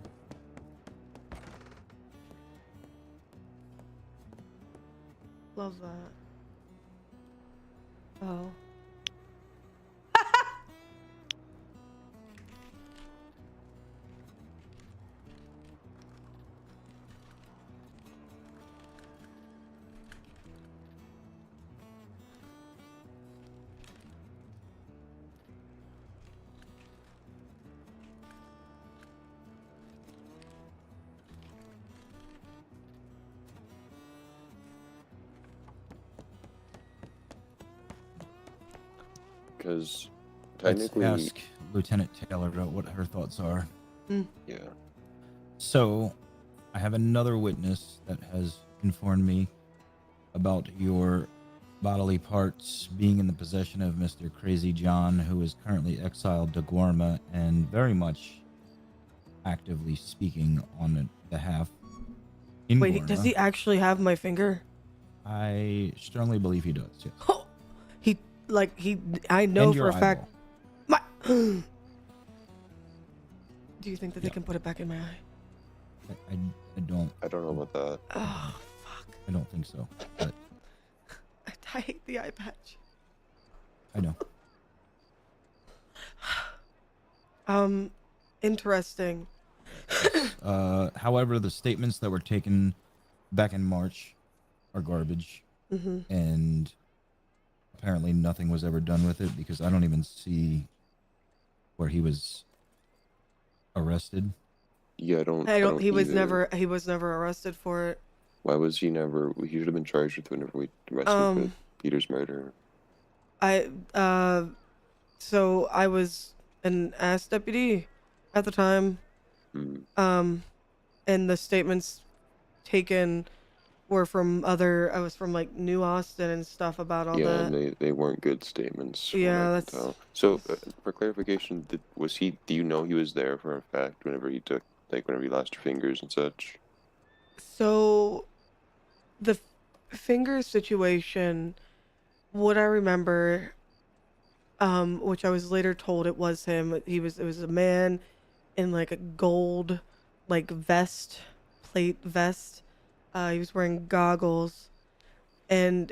Love that. Oh. Because Let's technically, ask Lieutenant Taylor what her thoughts are. yeah. So, I have another witness that has informed me about your bodily parts being in the possession of Mr. Crazy John, who is currently exiled to Guarma and very much actively speaking on behalf in Wait, Guarma. does he actually have my finger? I strongly believe he does, yes. I know And for your a fact. eyeball. My. Do you think that they Yeah. can put it back in my eye? I don't I don't know about that. Oh, fuck. I don't think so. But I hate the eye patch. I know. Interesting. However, the statements that were taken back in March are garbage, Mm-hmm. and apparently nothing was ever done with it because I don't even see where he was arrested? Yeah, I don't. I don't. He was either. never. He was never arrested for it. Why was he never? He should have been charged with whenever we arrested him for Um, Peter's murder. I So I was an ass deputy at the time. Hmm. And the statements taken were from other. I was from like New Austin and stuff about all Yeah, that. and they weren't good statements. From what Yeah, I can that's. tell. So, for clarification, was he? Do you know he was there for a fact whenever he took, like, whenever he lost your fingers and such? So the finger situation, what I remember, which I was later told it was him. It was a man in like a gold, like plate vest. He was wearing goggles, and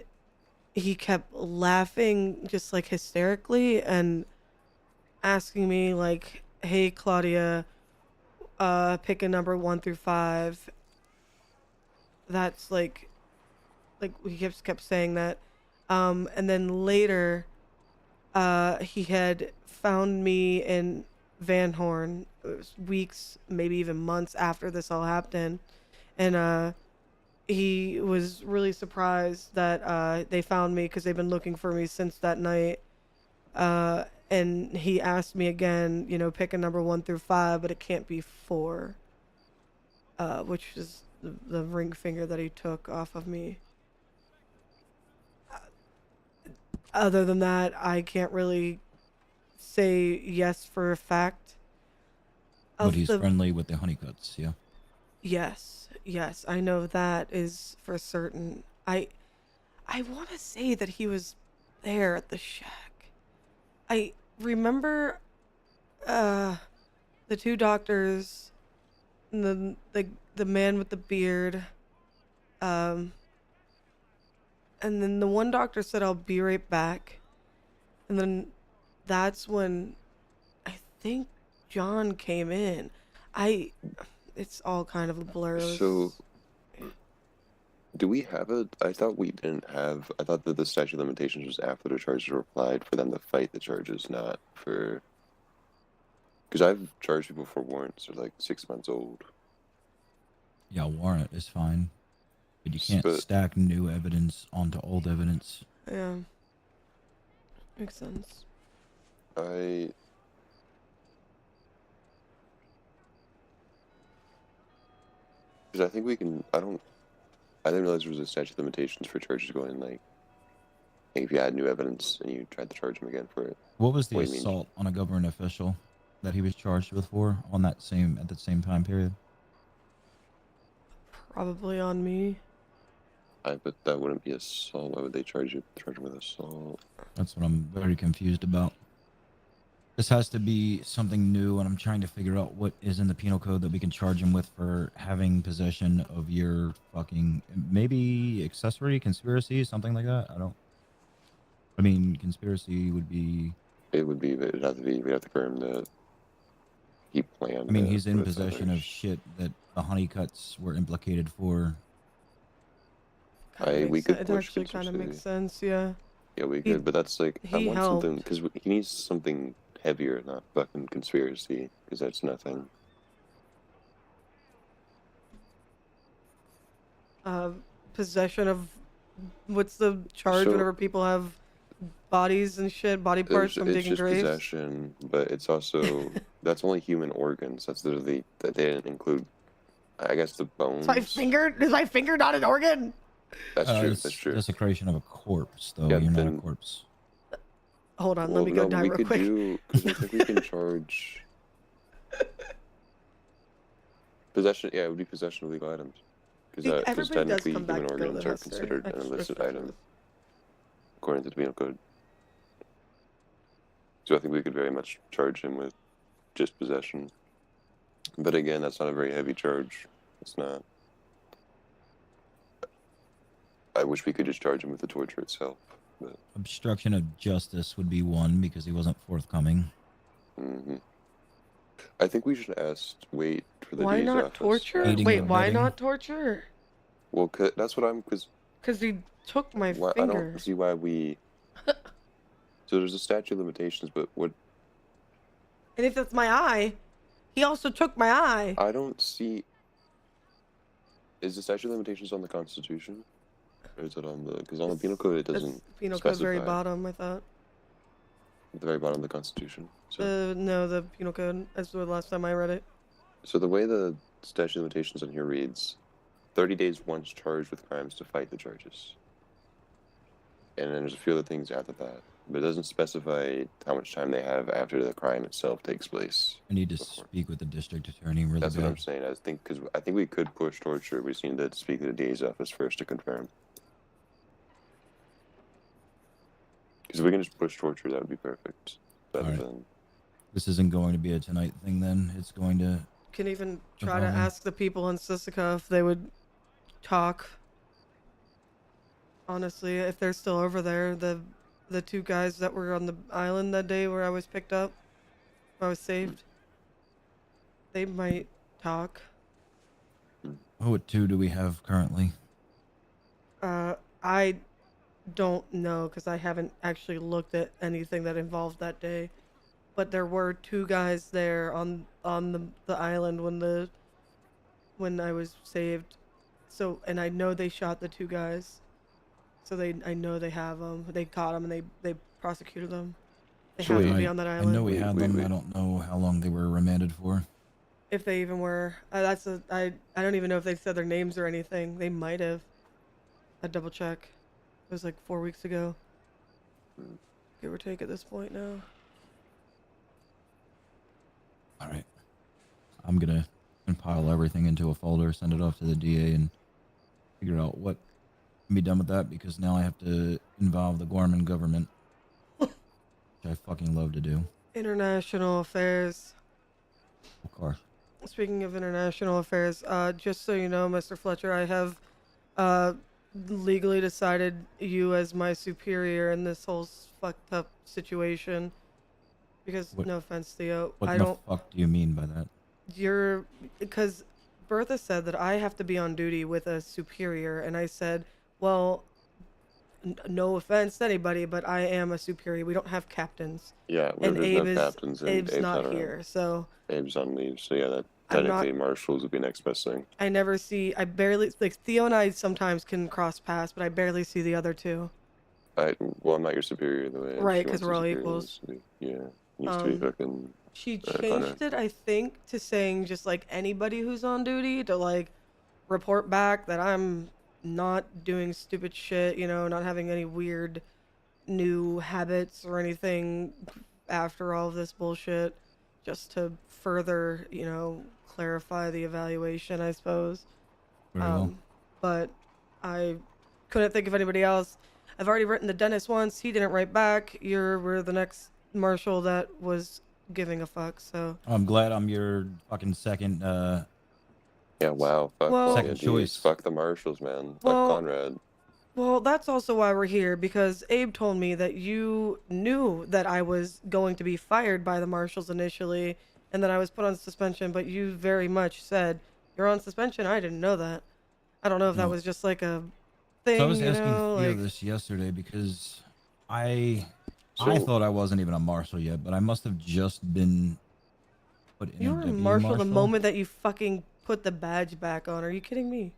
he kept laughing just like hysterically and asking me like, "Hey Claudia, pick a number 1 through 5." That's like he kept saying that. And then later, he had found me in Van Horn. It was weeks, maybe even months after this all happened, and he was really surprised that they found me because they've been looking for me since that night. And he asked me again, pick a number 1 through 5, but it can't be 4, which is the ring finger that he took off of me. Other than that, I can't really say yes for a fact. But he's friendly with the honeycuts, yeah? Yes, I know that is for certain. I want to say that he was there at the shack. I remember the 2 doctors, and the man with the beard, and then the one doctor said, "I'll be right back," and then that's when I think John came in. It's all kind of a blur. So, do we have a? I thought we didn't have. I thought that the statute of limitations was after the charges were applied for them to fight the charges, not for. Because I've charged people for warrants that are like 6 months old. Yeah, warrant is fine. But you can't stack new evidence onto old evidence. Yeah. Makes sense. Because I think we can. I didn't realize there was a statute of limitations for charges going like if you had new evidence and you tried to charge him again for it. What was the assault on a government official that he was charged with for at that same time period? Probably on me. But that wouldn't be assault. Why would they charge him with assault? That's what I'm very confused about. This has to be something new, and I'm trying to figure out what is in the penal code that we can charge him with for having possession of your fucking, maybe accessory, conspiracy, something like that. I mean, conspiracy would be. It'd have to be. We'd have to confirm that he planned. I mean, he's in possession of shit that the honeycuts were implicated for. It actually kind of makes sense, yeah. Yeah, we could, but that's like I want something because he needs something heavier, not fucking conspiracy, because that's nothing. Possession of what's the charge whenever people have bodies and shit, body parts from digging graves? It's just possession, but it's also that's only human organs. That's literally that they didn't include. I guess the bones. Is my finger not an organ? That's true. It's that's true. Desecration of a corpse, though. Yeah, You're not a corpse. Hold on, let me go die real quick. Because I think we can charge possession. Yeah, it would be possession of legal items. Because technically, human organs are considered an illicit item according to the penal code. So I think we could very much charge him with just possession. But again, that's not a very heavy charge. It's not. I wish we could just charge him with the torture itself. But... Obstruction of justice would be one because he wasn't forthcoming. Mm-hmm. I think we should wait for the Why DA's not office. torture? Wait, why not torture? Well, that's what I'm... Because he took my finger. I don't see why we... So there's a statute of limitations, but what... And if that's my eye... He also took my eye. I don't see. Is the statute of limitations on the Constitution, or is it on the? Because on the penal code it It's doesn't penal code specify. very bottom, I thought. At the very bottom of the Constitution. So, No, the penal code. That's the last time I read it. so the way the statute of limitations on here reads, 30 days once charged with crimes to fight the charges. And then there's a few other things after that, but it doesn't specify how much time they have after the crime itself takes place. I need to Before. speak with the district attorney really That's what I'm bad. saying. I think because I think we could push torture. We just need to speak to the DA's office first to confirm. Because if we can just push torture, that would be perfect. Rather Alright. than This isn't going to be a tonight thing then. It's going to... Can even try to problem. ask the people in Sisika if they would talk. Honestly, if they're still over there, the two guys that were on the island that day where I was picked up, where I was saved, they might talk. What two do we have currently? I don't know because I haven't actually looked at anything that involved that day. But there were two guys there on the island when I was saved. So, and I know they shot the two guys. So I know they have them. They caught them and they prosecuted them. They So have to wait, be on that I island. know we Wait, had wait, them. wait. I don't know how long they were remanded for. If they even were. I don't even know if they said their names or anything. They might have. I'd double check. It was like 4 weeks ago. Give or take at this point now. All right. I'm going to compile everything into a folder, send it off to the DA, and figure out what can be done with that, because now I have to involve the Gorman government, which I fucking love to do. International affairs. Of course. Speaking of international affairs, just so you know, Mr. Fletcher, I have legally decided you as my superior in this whole fucked up situation. Because, What- no offense, Theo, What I the don't. fuck do you mean by that? Because Bertha said that I have to be on duty with a superior, and I said, well, no offense to anybody, but I am a superior. We don't have captains. yeah, And there's Abe no is captains and Abe's not around. here, so Abe's on leave, so yeah, that I'm not- technically marshals would be next best thing. I never see. I barely like Theo and I sometimes can cross paths, but I barely see the other two. Well, I'm not your superior the way. Right, she 'cause wants we're a all superior equals. needs to be. Yeah, needs to be fucking. She Conrad. changed it, I think, to saying just like anybody who's on duty to like report back that I'm not doing stupid shit, you know, not having any weird new habits or anything after all of this bullshit, just to further, you know, clarify the evaluation, I suppose. Very well. But I couldn't think of anybody else. I've already written the dentist once. He didn't write back. We're the next marshal that was giving a fuck. So I'm glad I'm your fucking second. Yeah, wow. Fuck Well- Second yeah, choice. Fuck the marshals, man. Fuck Well- Conrad. well, that's also why we're here, because Abe told me that you knew that I was going to be fired by the marshals initially, and that I was put on suspension. But you very much said you're on suspension. I didn't know that. I don't know if that No. was just like a thing. So I was you asking know, Theo like, this yesterday because I So- thought I wasn't even a marshal yet, but I must have just been put in you a were a deputy marshal the moment that you fucking put the badge back on. Are you kidding me?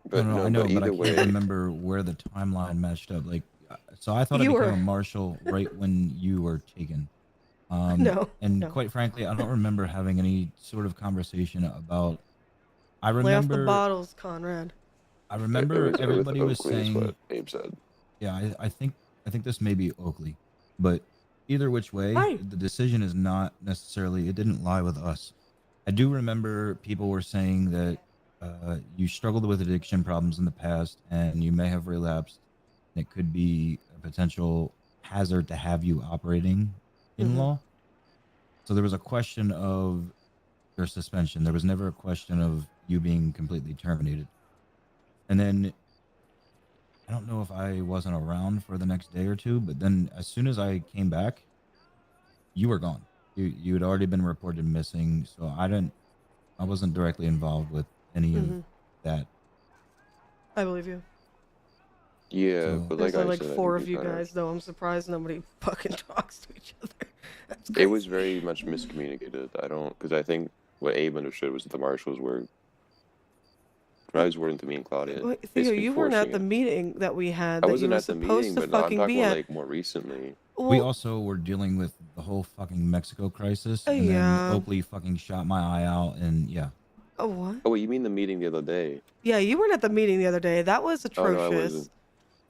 But no, no, I know, but but I either can't way, remember where the timeline matched up. Like, so I thought You I became were- a marshal right when you were taken. No, And no. quite frankly, I don't remember having any sort of conversation about. I Lay off the remember. bottles, Conrad. I it remember was everybody was Oakley is saying. what Abe said. Yeah, I think this may be Oakley, but either which way, Hi. the decision is not necessarily. It didn't lie with us. I do remember people were saying that you struggled with addiction problems in the past, and you may have relapsed. And it could be a potential hazard to have you operating in Mhm. law. So there was a question of your suspension. There was never a question of you being completely terminated. And then I don't know if I wasn't around for the next day or two, but then as soon as I came back, you were gone. You had already been reported missing, so I wasn't directly involved with any Mhm. of that. I believe you. Yeah, So- but There's like I only said, I like 4 think of we you kinda- guys, though. I'm surprised nobody fucking talks to each other. That's It crazy. was very much miscommunicated. Because I think what Abe understood was that the marshals were wording to me and Claudia, Wait, Theo, basically you weren't at forcing the it. meeting that we had I that you wasn't were at the supposed meeting, to but no, I'm fucking talking be about at. like more recently. We Well, also were dealing with the whole fucking Mexico crisis, and then yeah. Oakley fucking shot my eye out, and yeah. Oh, what? Oh, wait, you mean the meeting the other day? Yeah, you weren't at the meeting the other day. That was Oh no, I atrocious. wasn't.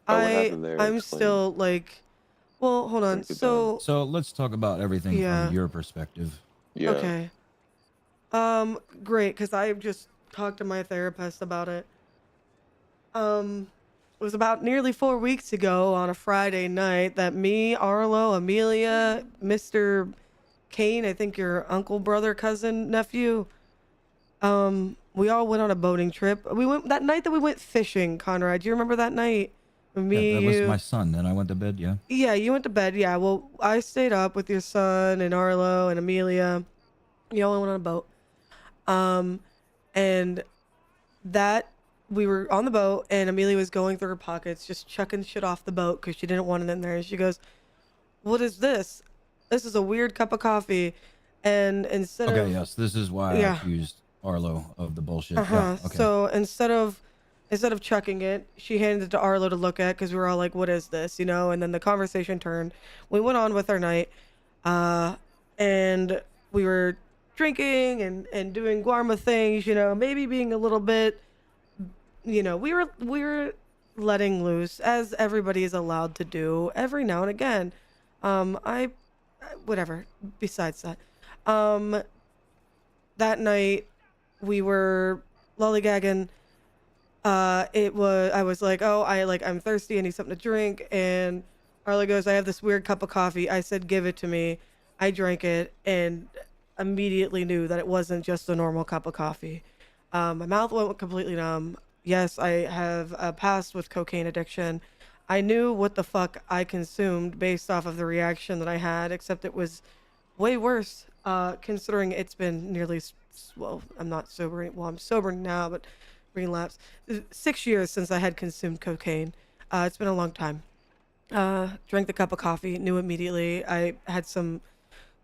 Oh, what happened there? I'm Explain. still like, well, hold on. Break it down. So, So let's talk about everything from yeah, your perspective. Yeah. okay. Great, because I just talked to my therapist about it. It was about nearly 4 weeks ago on a Friday night that me, Arlo, Amelia, Mr. Kane, I think your uncle, brother, cousin, nephew, we all went on a boating trip. We went that night that we went fishing, Conrad. Do you remember that night? Yeah, Me, that was you. my son, and I went to bed, yeah. Yeah, you went to bed. Yeah, well, I stayed up with your son and Arlo and Amelia. You all went on a boat. Um, and that we were on the boat, and Amelia was going through her pockets, just chucking shit off the boat because she didn't want it in there. And she goes, "What is this? This is a weird cup of coffee." And instead Okay, of yes, this is why I yeah, accused Arlo of the bullshit. Yeah, uh-huh. okay. So instead of chucking it, she handed it to Arlo to look at because we were all like, "What is this?" You know. And then the conversation turned. We went on with our night, and we were drinking and doing Guarma things. You know, maybe being a little bit. You know, we were letting loose as everybody is allowed to do every now and again. I whatever. Besides that, um, that night we were lollygagging. I was like, oh, I'm thirsty, I need something to drink, and Arla goes, I have this weird cup of coffee. I said, give it to me. I drank it and immediately knew that it wasn't just a normal cup of coffee. My mouth went completely numb. Yes, I have a past with cocaine addiction. I knew what the fuck I consumed based off of the reaction that I had, except it was way worse, considering it's been nearly, well, I'm not sober, well, I'm sober now, but relapse. 6 years since I had consumed cocaine. It's been a long time. Drank the cup of coffee, knew immediately. I had some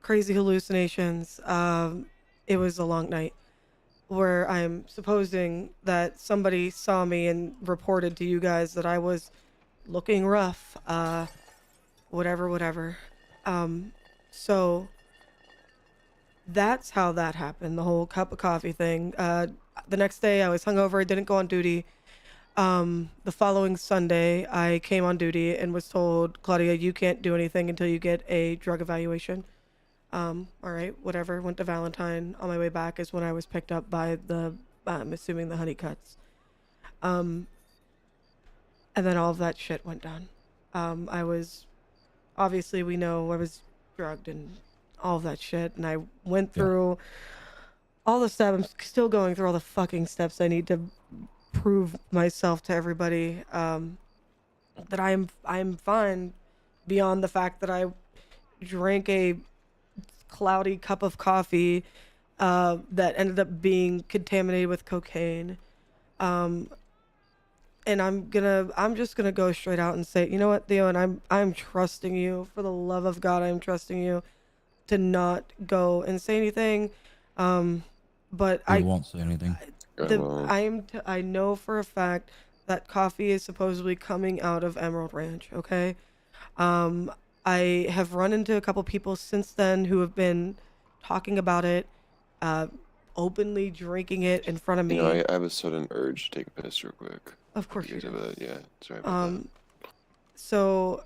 crazy hallucinations. It was a long night where I'm supposing that somebody saw me and reported to you guys that I was looking rough. Whatever. So that's how that happened, the whole cup of coffee thing. The next day I was hungover, didn't go on duty. The following Sunday I came on duty and was told, Claudia, you can't do anything until you get a drug evaluation. All right, whatever. Went to Valentine. On my way back is when I was picked up by I'm assuming the Honeycuts. And then all of that shit went down. I was, obviously we know I was drugged and all of that shit. And I went through all the steps. I'm still going through all the fucking steps I need to prove myself to everybody, that I'm fine beyond the fact that I drank a cloudy cup of coffee that ended up being contaminated with cocaine. And I'm just gonna go straight out and say, you know what, Theo, and I'm trusting you, for the love of God, I'm trusting you to not go and say anything. But I won't say anything. I know for a fact that coffee is supposedly coming out of Emerald Ranch, okay? I have run into a couple people since then who have been talking about it, openly drinking it in front of me. You know, I have a sudden urge to take a piss real quick. Of course you do. Yeah, sorry about that. So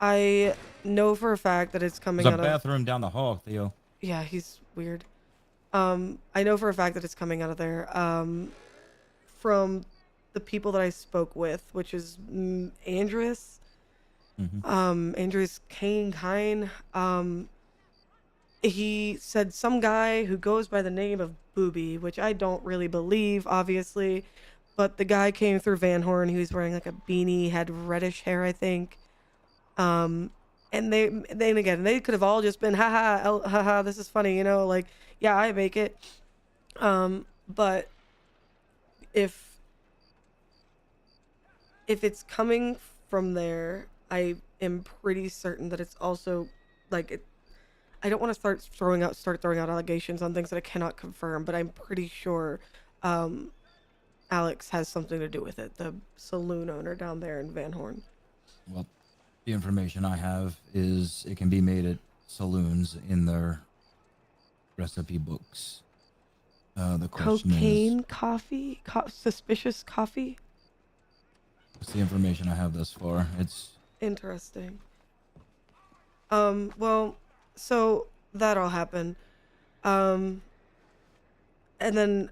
I know for a fact that it's coming There's out a of. bathroom down the hall, Theo. Yeah, he's weird. I know for a fact that it's coming out of there. From the people that I spoke with, which is Andreas. Andreas Kine. He said some guy who goes by the name of Booby, which I don't really believe, obviously. But the guy came through Van Horn. He was wearing like a beanie, had reddish hair, I think. And they could have all just been, haha, this is funny, you know, like, yeah, I make it. But if it's coming from there, I am pretty certain that it's also like I don't want to start throwing out allegations on things that I cannot confirm, but I'm pretty sure Alex has something to do with it. The saloon owner down there in Van Horn. Well, the information I have is it can be made at saloons in their recipe books. The question Cocaine is, coffee, suspicious coffee. what's the information I have thus far? It's Interesting. Well, so that all happened. And then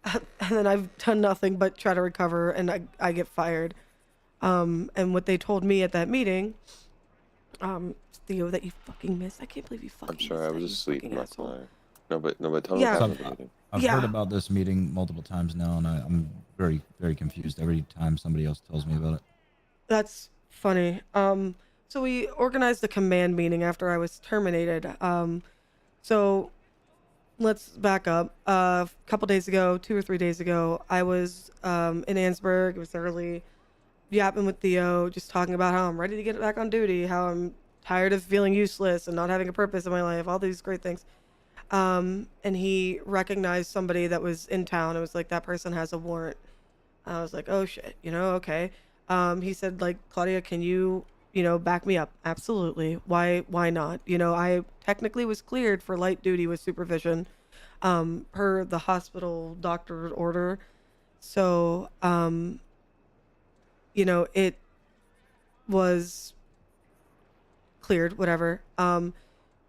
I've done nothing but try to recover, and I get fired. And what they told me at that meeting, Theo, that you fucking missed. I can't believe you fucking I'm sorry, missed I that, was you asleep. fucking That's asshole. why. No, but tell me Yeah. what So happened at the meeting. I've Yeah. heard about this meeting multiple times now, and I'm very, very confused every time somebody else tells me about it. That's funny. So we organized a command meeting after I was terminated. So let's back up. A couple days ago, 2 or 3 days ago, I was in Ansburg. It was early, yapping with Theo, just talking about how I'm ready to get back on duty, how I'm tired of feeling useless and not having a purpose in my life, all these great things. And he recognized somebody that was in town. It was like, that person has a warrant. I was like, oh shit, okay. He said, like, Claudia, can you back me up? Absolutely. Why not? I technically was cleared for light duty with supervision, per the hospital doctor order. So, it was cleared, whatever.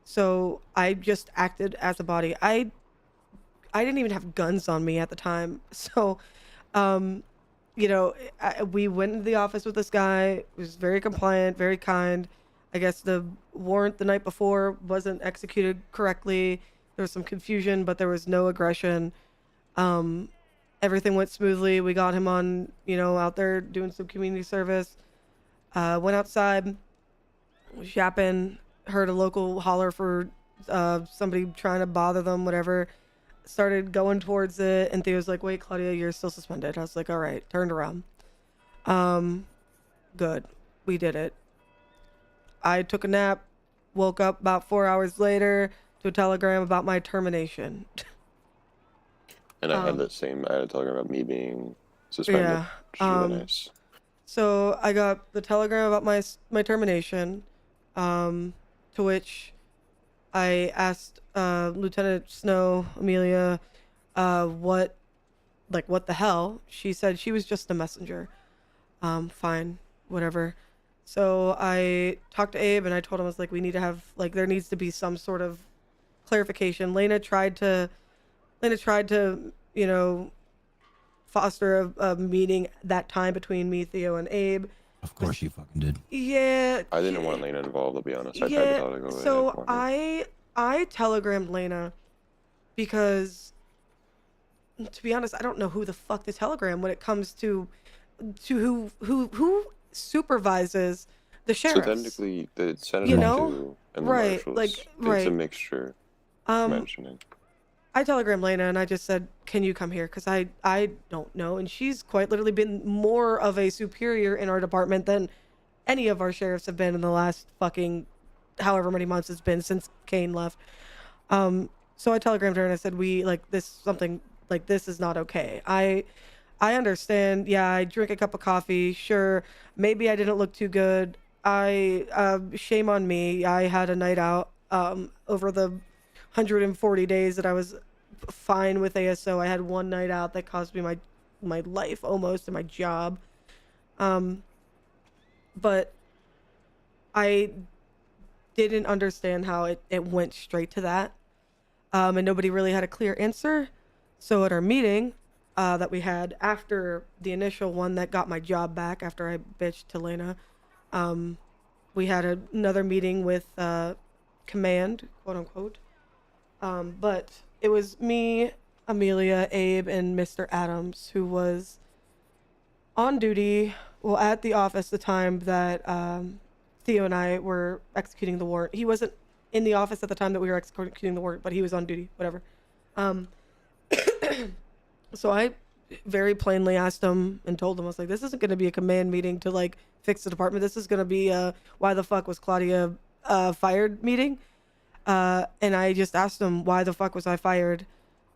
So I just acted as a body. I didn't even have guns on me at the time. So, we went into the office with this guy. He was very compliant, very kind. I guess the warrant the night before wasn't executed correctly. There was some confusion, but there was no aggression. Everything went smoothly. We got him on, out there doing some community service. Went outside, was yapping, heard a local holler for somebody trying to bother them, whatever. Started going towards it, and Theo's like, wait, Claudia, you're still suspended. I was like, all right. Turned around. Good. We did it. I took a nap, woke up about 4 hours later to a telegram about my termination. And I had a telegram about me being suspended. Yeah. Which is really nice. So I got the telegram about my termination, to which I asked Lieutenant Snow, Amelia, what the hell? She said she was just a messenger. Fine, whatever. So I talked to Abe and I told him, I was like, we need to have, there needs to be some sort of clarification. Lena tried to, foster a meeting that time between me, Theo, and Abe. Of course she fucking did. Yeah. I didn't want Lena involved, I'll be honest. I tried to tell her to go away. So I telegrammed Lena because, to be honest, I don't know who the fuck to telegram when it comes to who supervises the sheriffs. So technically, the senator too, and the right? marshals. Right. It's a mixture. Mentioning. I telegrammed Lena and I just said, can you come here? Because I don't know. And she's quite literally been more of a superior in our department than any of our sheriffs have been in the last fucking however many months it's been since Kane left. So I telegrammed her and I said, something like this is not okay. I understand. Yeah, I drink a cup of coffee. Sure. Maybe I didn't look too good. Shame on me. I had a night out, over the 140 days that I was fine with ASO. I had one night out that cost me my life almost and my job. But I didn't understand how it went straight to that. And nobody really had a clear answer. So at our meeting that we had after the initial one that got my job back after I bitched to Lena, we had another meeting with command, quote unquote. But it was me, Amelia, Abe, and Mr. Adams, who was on duty, at the office the time that Theo and I were executing the warrant. He wasn't in the office at the time that we were executing the warrant, but he was on duty, whatever. So I very plainly asked him and told him, I was like, this isn't going to be a command meeting to fix the department. This is going to be a why the fuck was Claudia fired meeting. And I just asked him, why the fuck was I fired?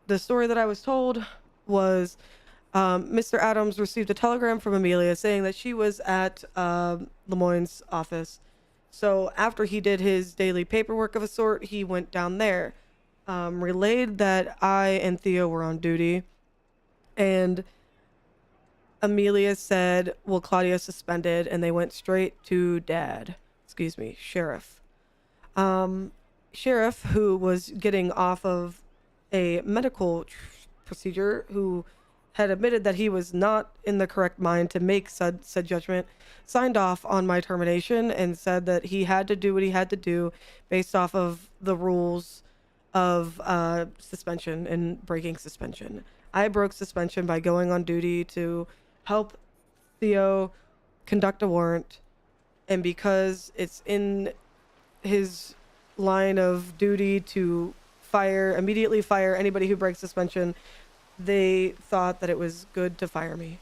The story that I was told was Mr. Adams received a telegram from Amelia saying that she was at Lemoyne's office. So after he did his daily paperwork of a sort, he went down there, relayed that I and Theo were on duty, and Amelia said, well, Claudia's suspended, and they went straight to Sheriff. Sheriff, who was getting off of a medical procedure, who had admitted that he was not in the correct mind to make said judgment, signed off on my termination and said that he had to do what he had to do based off of the rules of suspension and breaking suspension. I broke suspension by going on duty to help Theo conduct a warrant, and because it's in his line of duty to immediately fire anybody who breaks suspension, they thought that it was good to fire me.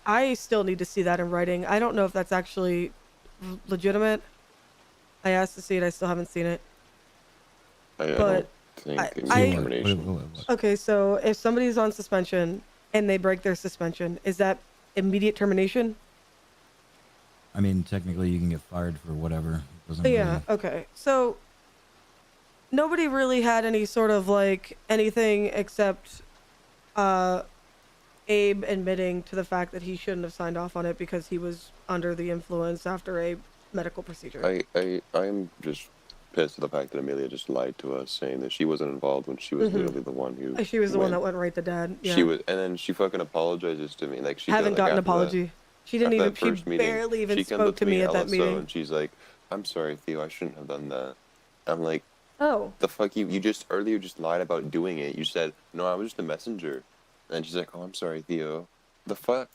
I still need to see that in writing. I don't know if that's actually legitimate. I asked to see it. I still haven't seen it. I But don't think it's I- termination. Okay, so if somebody's on suspension and they break their suspension, is that immediate termination? I mean, technically, you can get fired for whatever. It doesn't Yeah, really- okay. So nobody really had any sort of like anything except Abe admitting to the fact that he shouldn't have signed off on it because he was under the influence after a medical procedure. I'm just pissed at the fact that Amelia just lied to us, saying that she wasn't involved when she was literally the one who. She was the one that went right to Dad. Yeah. She was, and then she fucking apologizes to me, like she Haven't did, like, gotten an after apology. She didn't after even. that She first meeting, barely even she comes spoke up to me at in that LSO meeting. and she's like, "I'm sorry, Theo. I shouldn't have done that." I'm like, Oh. "The fuck you just earlier just lied about doing it. You said no, I was just a messenger." And she's like, "Oh, I'm sorry, Theo." The fuck?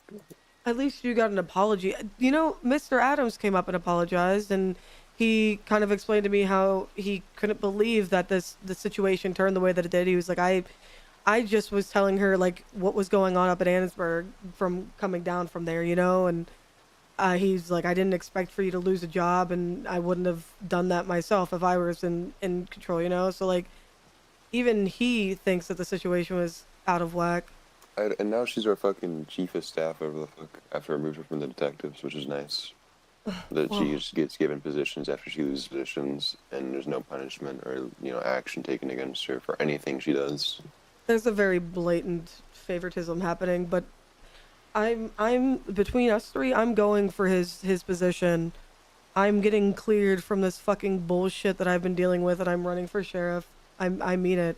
At least you got an apology. You know, Mr. Adams came up and apologized, and he kind of explained to me how he couldn't believe that the situation turned the way that it did. He was like, I just was telling her like what was going on up at Annesburg from coming down from there, you know, and he's like, I didn't expect for you to lose a job, and I wouldn't have done that myself if I was in control, you know. So like, even he thinks that the situation was out of whack. And now she's our fucking chief of staff over the fuck after I removed her from the detectives, which is nice. That Well- she just gets given positions after she loses positions, and there's no punishment or action taken against her for anything she does. There's a very blatant favoritism happening, but I'm between us three, I'm going for his position. I'm getting cleared from this fucking bullshit that I've been dealing with, and I'm running for sheriff. I mean it.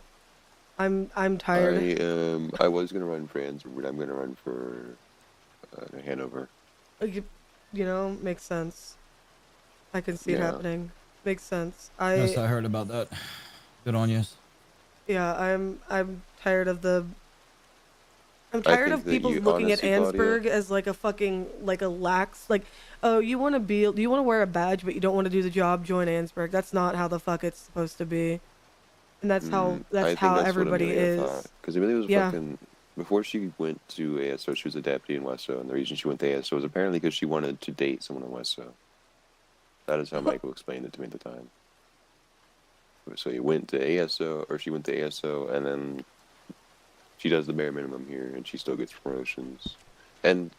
I'm tired. I was gonna run for Annesburg. I'm gonna run for Hanover. You know, makes sense. I can see it Yeah. happening. Makes sense. Yes, I heard about that. Good on you. Yeah, I'm tired of the. I'm tired think of that people you- looking at honestly, Claudia- Annesburg as like a fucking like a lax like, oh, you want to wear a badge but you don't want to do the job, join Annesburg. That's not how the fuck it's supposed to be. And that's how I think how that's everybody what Amelia is. Because Amelia was Yeah. fucking. Before she went to ASO, she was a deputy in Westo, and the reason she went to ASO was apparently because she wanted to date someone in Westo. That is how Michael explained it to me at the time. So he went to ASO, or she went to ASO, and then she does the bare minimum here, and she still gets promotions. And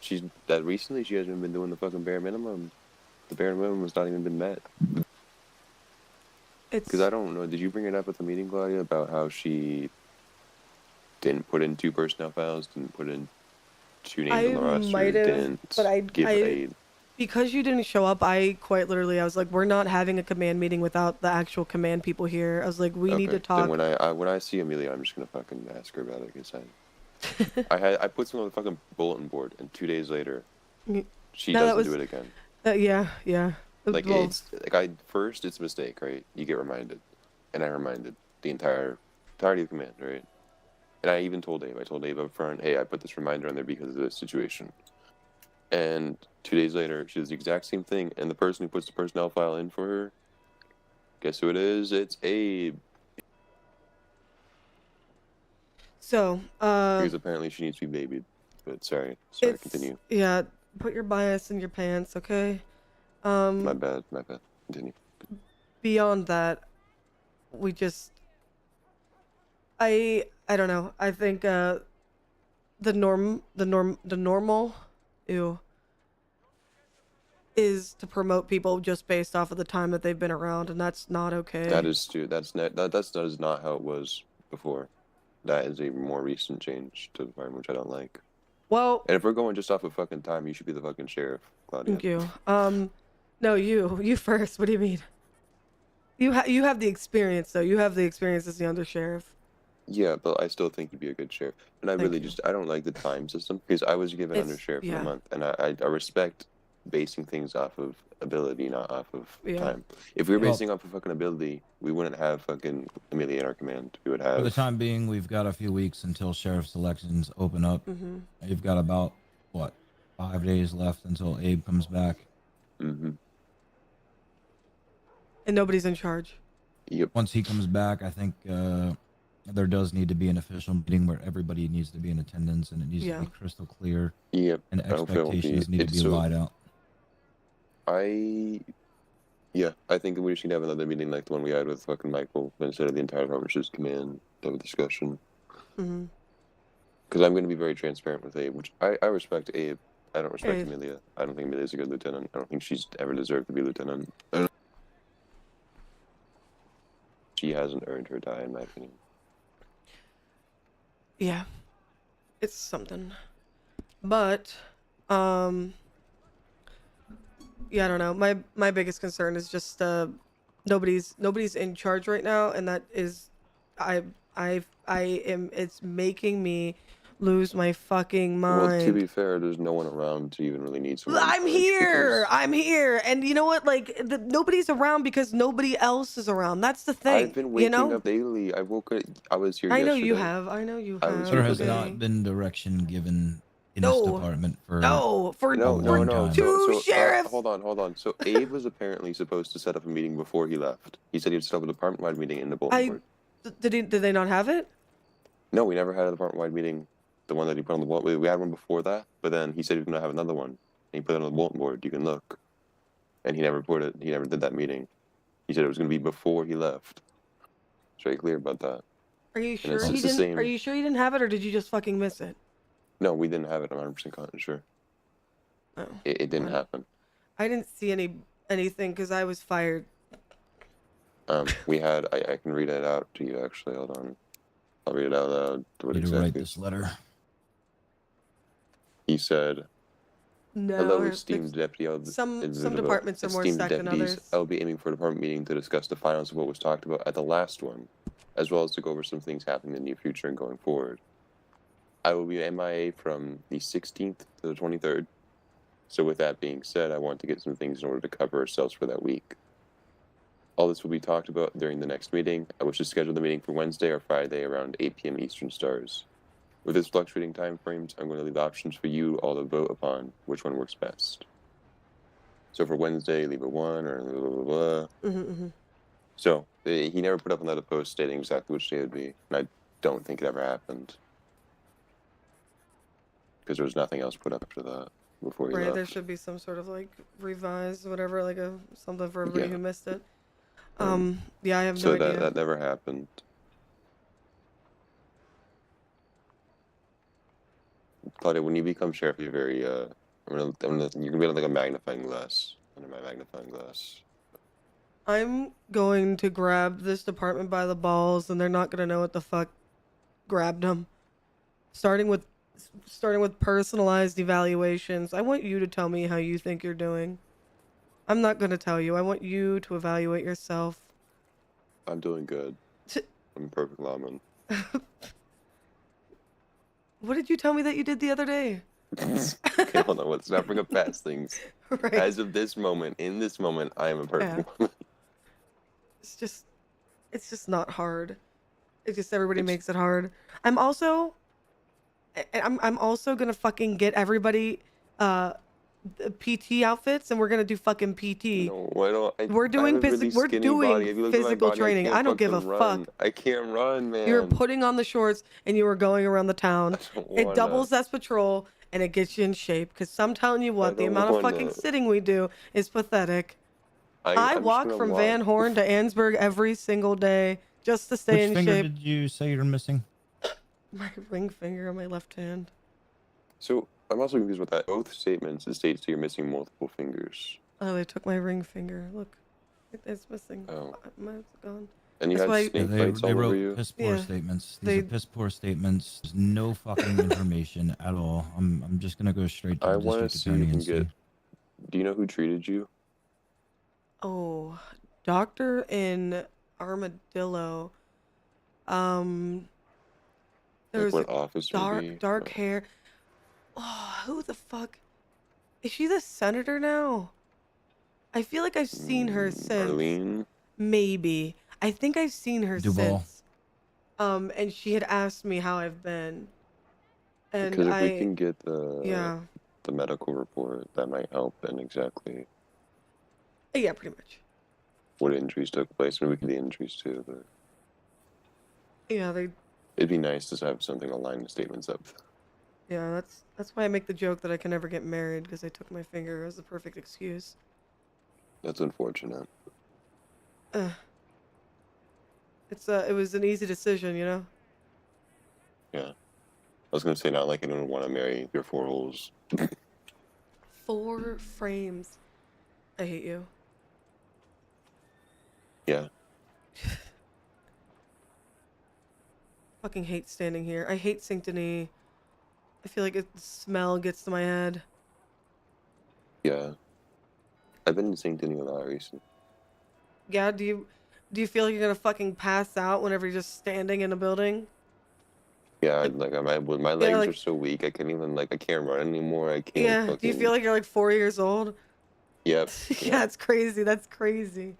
recently she hasn't been doing the fucking bare minimum. The bare minimum has not even been met. Because I don't know, did you bring it up at the meeting, Claudia, about how she didn't put in 2 personnel files, didn't put in 2 names on the I roster, might have, didn't but give aid? because you didn't show up, I quite literally I was like, we're not having a command meeting without the actual command people here. I was like, we need to Okay, talk. then when I see Amelia, I'm just gonna fucking ask her about it. Cause I put something on the fucking bulletin board, and 2 days later, she No, that doesn't do was- it again. Yeah. Like Well, it's like first it's a mistake, right? You get reminded, and I reminded the entirety of the command, right? And I even told Dave. I told Dave up front, hey, I put this reminder on there because of this situation. And 2 days later, she does the exact same thing, and the person who puts the personnel file in for her, guess who it is? It's Abe. so Because apparently she needs to be babied. But sorry, it's, continue. yeah, put your bias in your pants, okay? My bad. Continue. Beyond that, we just, I don't know. I think the normal, ew, is to promote people just based off of the time that they've been around, and that's not okay. That is true. That is not how it was before. That is a more recent change to the department, which I don't like. Well, And if we're going just off of fucking time, you should be the fucking sheriff, Claudia. thank you. No, you first. What do you mean? You have the experience, though. You have the experience as the undersheriff. Yeah, but I still think you'd be a good sheriff. And I Thank really you. I don't like the time system because I was given It's- undersheriff for yeah. a month, and I respect basing things off of ability, not off of Yeah. time. If we were Well- basing off of fucking ability, we wouldn't have fucking Amelia in our command. We would For the have. time being, we've got a few weeks until sheriff's elections open up. Mm-hmm. You've got about, what, 5 days left until Abe comes back. Mm-hmm. And nobody's in charge. Yep. Once he comes back, I think there does need to be an official meeting where everybody needs to be in attendance and it needs Yeah. to be crystal clear Yep. and I hope it won't be- expectations need to it's be so- laid out. I think we should have another meeting like the one we had with fucking Michael, but instead of the entire department's command, have a discussion. Mm-hmm. Because I'm going to be very transparent with Abe, which I respect Abe. I don't respect Abe. Amelia. I don't think Amelia's a good lieutenant. I don't think she's ever deserved to be lieutenant. She hasn't earned her die, in my opinion. Yeah, it's something. But, yeah, I don't know. My biggest concern is just nobody's in charge right now, and that is, it's making me lose my fucking mind. Well, to be fair, there's no one around to even really need someone. in I'm charge here. because I'm here. And you know what? Like, nobody's around because nobody else is around. That's the thing. I've been waking you know? up daily. I woke up. I was here I know yesterday. you have. I know you I have. was There here has today. not been direction given in No. this department for No, for No, long no. time. Two sheriffs. Hold on. So Abe was apparently supposed to set up a meeting before he left. He said he would set up a department-wide meeting in the bulletin board. Did they not have it? No, we never had a department-wide meeting. The one that he put on the bulletin. We had one before that, but then he said he was going to have another one. And he put it on the bulletin board. You can look. And he never put it. He never did that meeting. He said it was going to be before he left. It's very clear about that. Are you it's sure he just the didn't? same- Are you sure he didn't have it, or did you just fucking miss it? No, we didn't have it. I'm 100% sure. Oh, It didn't Well. happen. I didn't see anything because I was fired. We had. I can read it out to you. Actually, hold on. I'll read it out loud. What me to write exactly? this letter. He said, No. "Hello, or esteemed deputy. some departments are more stacked than others. I'll be aiming for a department meeting to discuss the finals of what was talked about at the last one, as well as to go over some things happening in the near future and going forward. I will be MIA from the 16th to the 23rd. So with that being said, I want to get some things in order to cover ourselves for that week. All this will be talked about during the next meeting. I wish to schedule the meeting for Wednesday or Friday around 8 p.m. Eastern Stars. With its fluctuating time frames, I'm going to leave options for you all to vote upon which one works best. So for Wednesday, leave a 1 or blah, blah, blah, blah. Mm-hmm. So he never put up another post stating exactly which day it would be. And I don't think it ever happened. Because there was nothing else put up after that before he Right. left. There should be some sort of like revised, whatever, like something for everybody Yeah. who missed it. Yeah, I have no So idea. that never happened. Claudia, when you become sheriff, you're very you're gonna be like a magnifying glass under my magnifying glass. I'm going to grab this department by the balls, and they're not gonna know what the fuck grabbed them. Starting with personalized evaluations. I want you to tell me how you think you're doing. I'm not gonna tell you. I want you to evaluate yourself. I'm doing good. I'm a perfect lawman. What did you tell me that you did the other day? Okay, hold on. Let's not bring up past things. Right. As of this moment, in this moment, I am a perfect woman. It's just not hard. It's just everybody makes it hard. I'm also gonna fucking get everybody PT outfits, and we're gonna do fucking PT. No, I don't. We're doing I have a really we're skinny doing body. If you look at my physical body, training. can't I don't give a fucking run. fuck. I can't run, man. You were putting on the shorts and you were going around the town. I don't It wanna. doubles as patrol, and it gets you in shape. Because I'm telling you I what, the don't amount of wanna- fucking sitting we do is pathetic. I I'm just walk gonna from walk. Van Horn to Ansburg every single day just to stay Which in finger shape. did you say you're missing? My ring finger on my left hand. So I'm also confused with that. Both statements it states that you're missing multiple fingers. Oh, they took my ring finger. Look, it's missing. Oh. Mine's gone. And you That's had why- Yeah, snake they bites all over wrote you. piss poor Yeah, statements. These they- are piss poor statements. There's no fucking information at all. I'm just gonna go straight to I the want district to see attorney if you and can see. get. Do you know who treated you? Oh, doctor in Armadillo. There was Like a what office? maybe? dark hair. Oh, who the fuck? Is she the senator now? I feel like I've seen her since. Arlene. Maybe. I think I've seen her Duval. since. And she had asked me how I've been. And Because if we can get yeah. the medical report, that might help in exactly Yeah, pretty much. what injuries took place. Maybe we can get the injuries too, but Yeah, it'd be nice to have something aligned the statements up. yeah, that's why I make the joke that I can never get married because I took my finger as the perfect excuse. That's unfortunate. It was an easy decision, you know? Yeah. I was gonna say not like I don't want to marry your 4 holes. 4 frames. I hate you. Yeah. Fucking hate standing here. I hate Saint Denis. I feel like the smell gets to my head. Yeah. I've been in St. Denis a lot recently. Yeah, do you feel like you're gonna fucking pass out whenever you're just standing in a building? Yeah, my legs like- are so weak. I can't even I can't run anymore. I can't. Yeah. Fucking, Do you feel like you're like 4 years old? Yep. Yeah, it's crazy. That's crazy.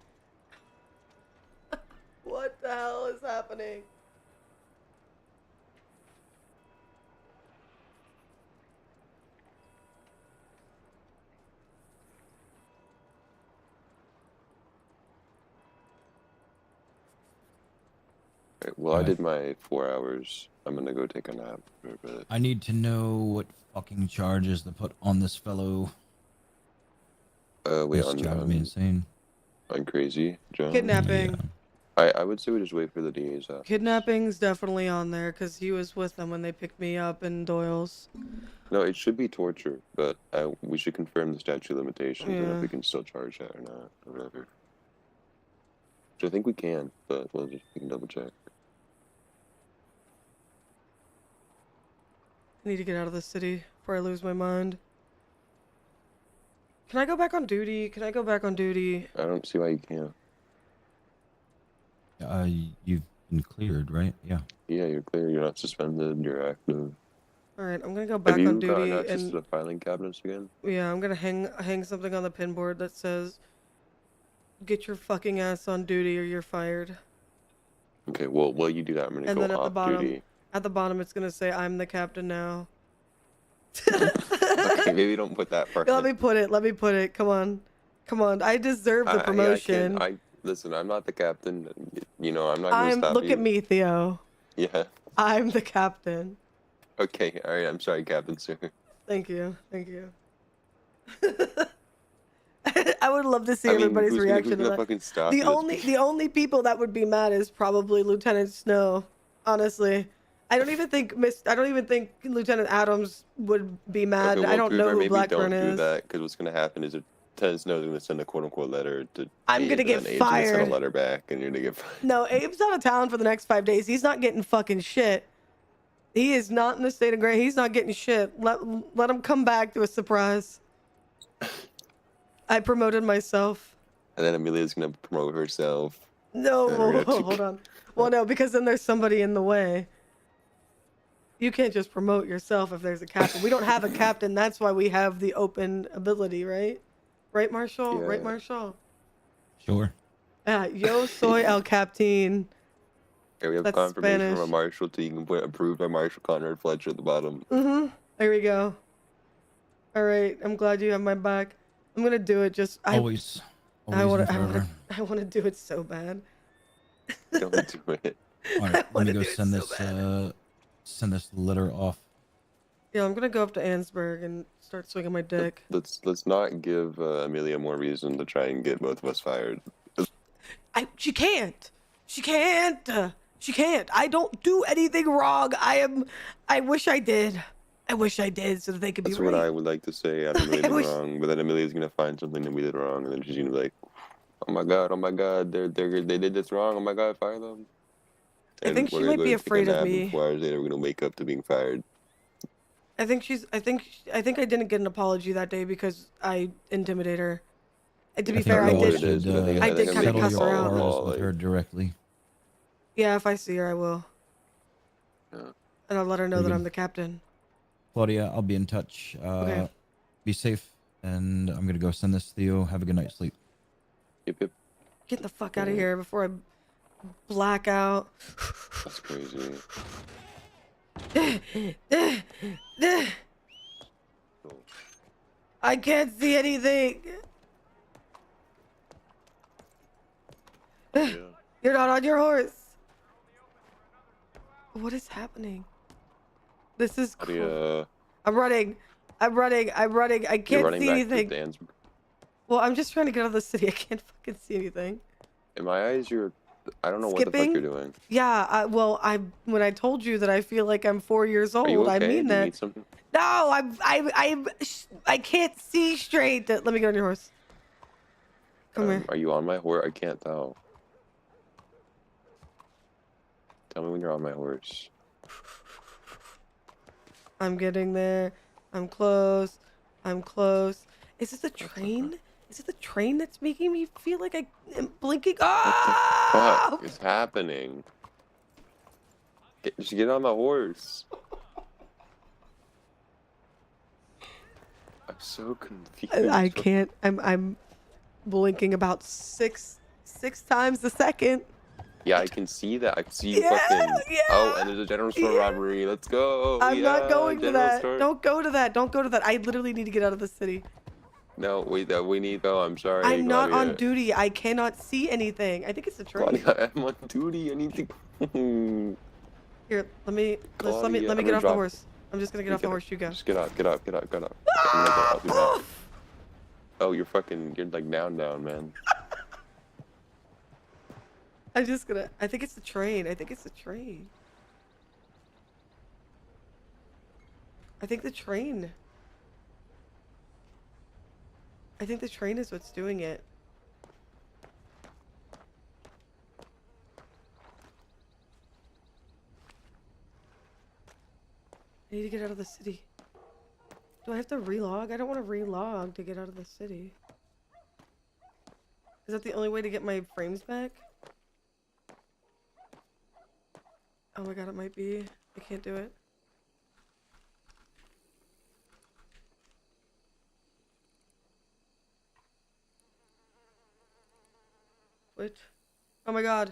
What the hell is happening? Right, well, I Alright. did my 4 hours. I'm gonna go take a nap for a bit. I need to know what fucking charges to put on this fellow. Wait, It's driving me insane. on crazy, John. Kidnapping. Yeah. I would say we just wait for the DA's office. Kidnapping's definitely on there because he was with them when they picked me up in Doyle's. No, it should be torture, but we should confirm the statute of limitations and Yeah. if we can still charge that or not, or whatever. Which I think we can, but we can double check. I need to get out of the city before I lose my mind. Can I go back on duty? Can I go back on duty? I don't see why you can't. You've been cleared, right? Yeah. Yeah, you're clear. You're not suspended. You're active. All right, I'm gonna go back Have you on gotten duty access to and the filing cabinets again? yeah, I'm gonna hang something on the pin board that says, "Get your fucking ass on duty or you're fired." Okay, well, while you do that, I'm gonna And go then at the off bottom, duty. at the bottom, it's gonna say, "I'm the captain now." Okay, maybe don't put that part. Let me put it. Let me put it. Come on, come on. I deserve the promotion. Listen. I'm not the captain. You know, I'm not gonna stop Look you. at me, Theo. Yeah. I'm the captain. Okay. All right. I'm sorry, Captain Sir. Thank you. Thank you. I would love to see I mean, everybody's who's reaction gonna to that. fucking stop The you? That's only people that would be mad is probably Lieutenant Snow. Honestly, I don't even think Lieutenant Adams would be mad. Okay, I don't know Cooper, who maybe Blackburn don't do is. that because what's gonna happen is Lieutenant Snow's gonna send a quote unquote letter to. I'm Abe, gonna and get then Abe's gonna send fired. a letter back, and you're gonna get fired. No, Abe's out of town for the next 5 days. He's not getting fucking shit. He is not in the state of grace. He's not getting shit. Let him come back to a surprise. I promoted myself. And then Amelia's gonna promote herself. No, Yeah, we're gonna have to- hold on. Well, no, because then there's somebody in the way. You can't just promote yourself if there's a captain. We don't have a captain. That's why we have the open ability, right? Right, Marshall? Right, Yeah. Marshall? Sure. Yo soy el captain. Okay, we have That's confirmation Spanish. from a marshal, so you can put approved by Marshal Conrad Fletcher at the bottom. Mm-hmm. There we go. All right. I'm glad you have my back. I'm gonna do it. Just Always. I want and to. forever. I want to do it so bad. Don't do it. All right, let wanna me go do it send so this. Send this letter off. Yeah, I'm gonna go up to Ansburg and start swinging my dick. Let's not give Amelia more reason to try and get both of us fired. She can't. She can't. She can't. I don't do anything wrong. I wish I did. I wish I did so that they could That's be what right. I would like to say after Amelia I did wish- wrong, but then Amelia's gonna find something that we did wrong, and then she's gonna be like, oh my god, they did this wrong. Oh my god, fire them. I think she we're gonna might go be take a afraid of nap, and me. 4 hours later we're gonna wake up to being fired. I think I didn't get an apology that day because I intimidate her. And to be fair, I know what did. it is, but I did I'm kinda making cuss you her follow out. the Settle law, with like, her directly. Yeah, if I see her, I will. Yeah. And I'll let her know that Very I'm good. the captain. Claudia, I'll be in touch. Okay. Be safe, and I'm gonna go send this to Theo. Have a good night's sleep. Yep. Get the fuck out of here before I black out. That's crazy. I can't see anything. Yeah. You're not on your horse. What is happening? This is cool. Claudia, I'm running. I you're can't running see back anything. to Dan's. Well, I'm just trying to get out of the city. I can't fucking see anything. In my eyes, I don't know what the fuck Skipping? you're doing. Yeah, when I told you that I feel like I'm 4 years Are you old, okay? I mean Do you that. need something? No, I can't see straight. Let me get on your horse. Come here. Are you on my horse? I can't tell. Tell me when you're on my horse. I'm getting there. I'm close. I'm close. Is it the train? Is it the train that's making me feel like I am blinking? Oh! What is happening? Just get on the horse. I'm so confused. I can't. I'm blinking about six times a second. Yeah, I can see that. I see you Yeah, fucking. yeah, Oh, and there's a general store yeah. robbery. Let's go. I'm not going to general that. store. Don't go to that. Don't go to that. I literally need to get out of the city. No, we need to go. I'm sorry. I'm not on Claudia. duty. I cannot see anything. I think it's the train. Claudia, I'm on duty. I need to. Here, let me Claudia, get I'm off gonna the drop- horse. I'm just gonna get off the horse. You go. Just get up. I'm I'll do that. Oh, you're like down, man. I'm just gonna. I think it's the train. I think it's the train. I think the train. I think the train is what's doing it. I need to get out of the city. Do I have to relog? I don't want to relog to get out of the city. Is that the only way to get my frames back? Oh my god, it might be. I can't do it. Wait. Oh my god.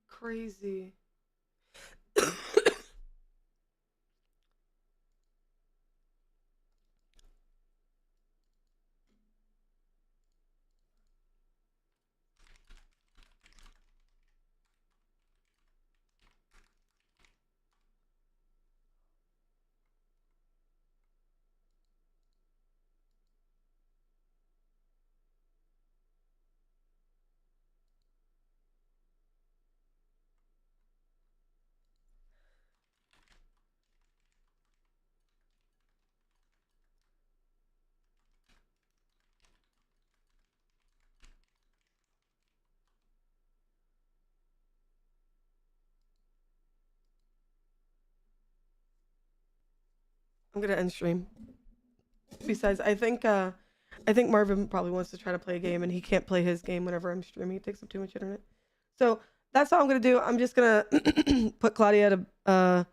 Crazy. I'm gonna end stream. Besides, I think Marvin probably wants to try to play a game and he can't play his game whenever I'm streaming. It takes up too much internet. So that's all I'm gonna do. I'm just gonna put Claudia to gonna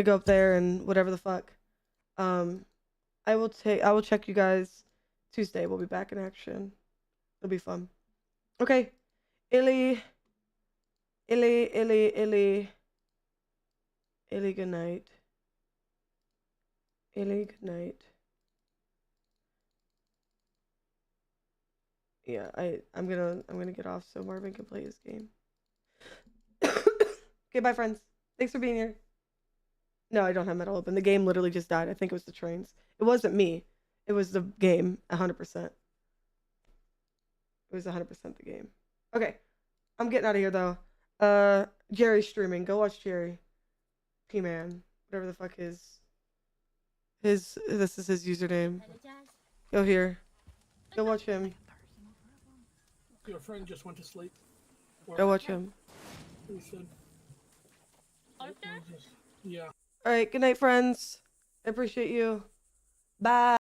go up there and whatever the fuck. I will check you guys Tuesday. We'll be back in action. It'll be fun. Okay. Illy, good night. Illy, good night. Yeah, I'm gonna get off so Marvin can play his game. Okay, bye friends. Thanks for being here. No, I don't have metal open. The game literally just died. I think it was the trains. It wasn't me. It was the game. 100%. It was 100% the game. Okay, I'm getting out of here though. Jerry's streaming. Go watch Jerry. P-Man, whatever the fuck this is his username. Go here. Go watch him. Your friend just went to sleep. Go watch him. He said. Yeah. All right. Good night, friends. I appreciate you. Bye.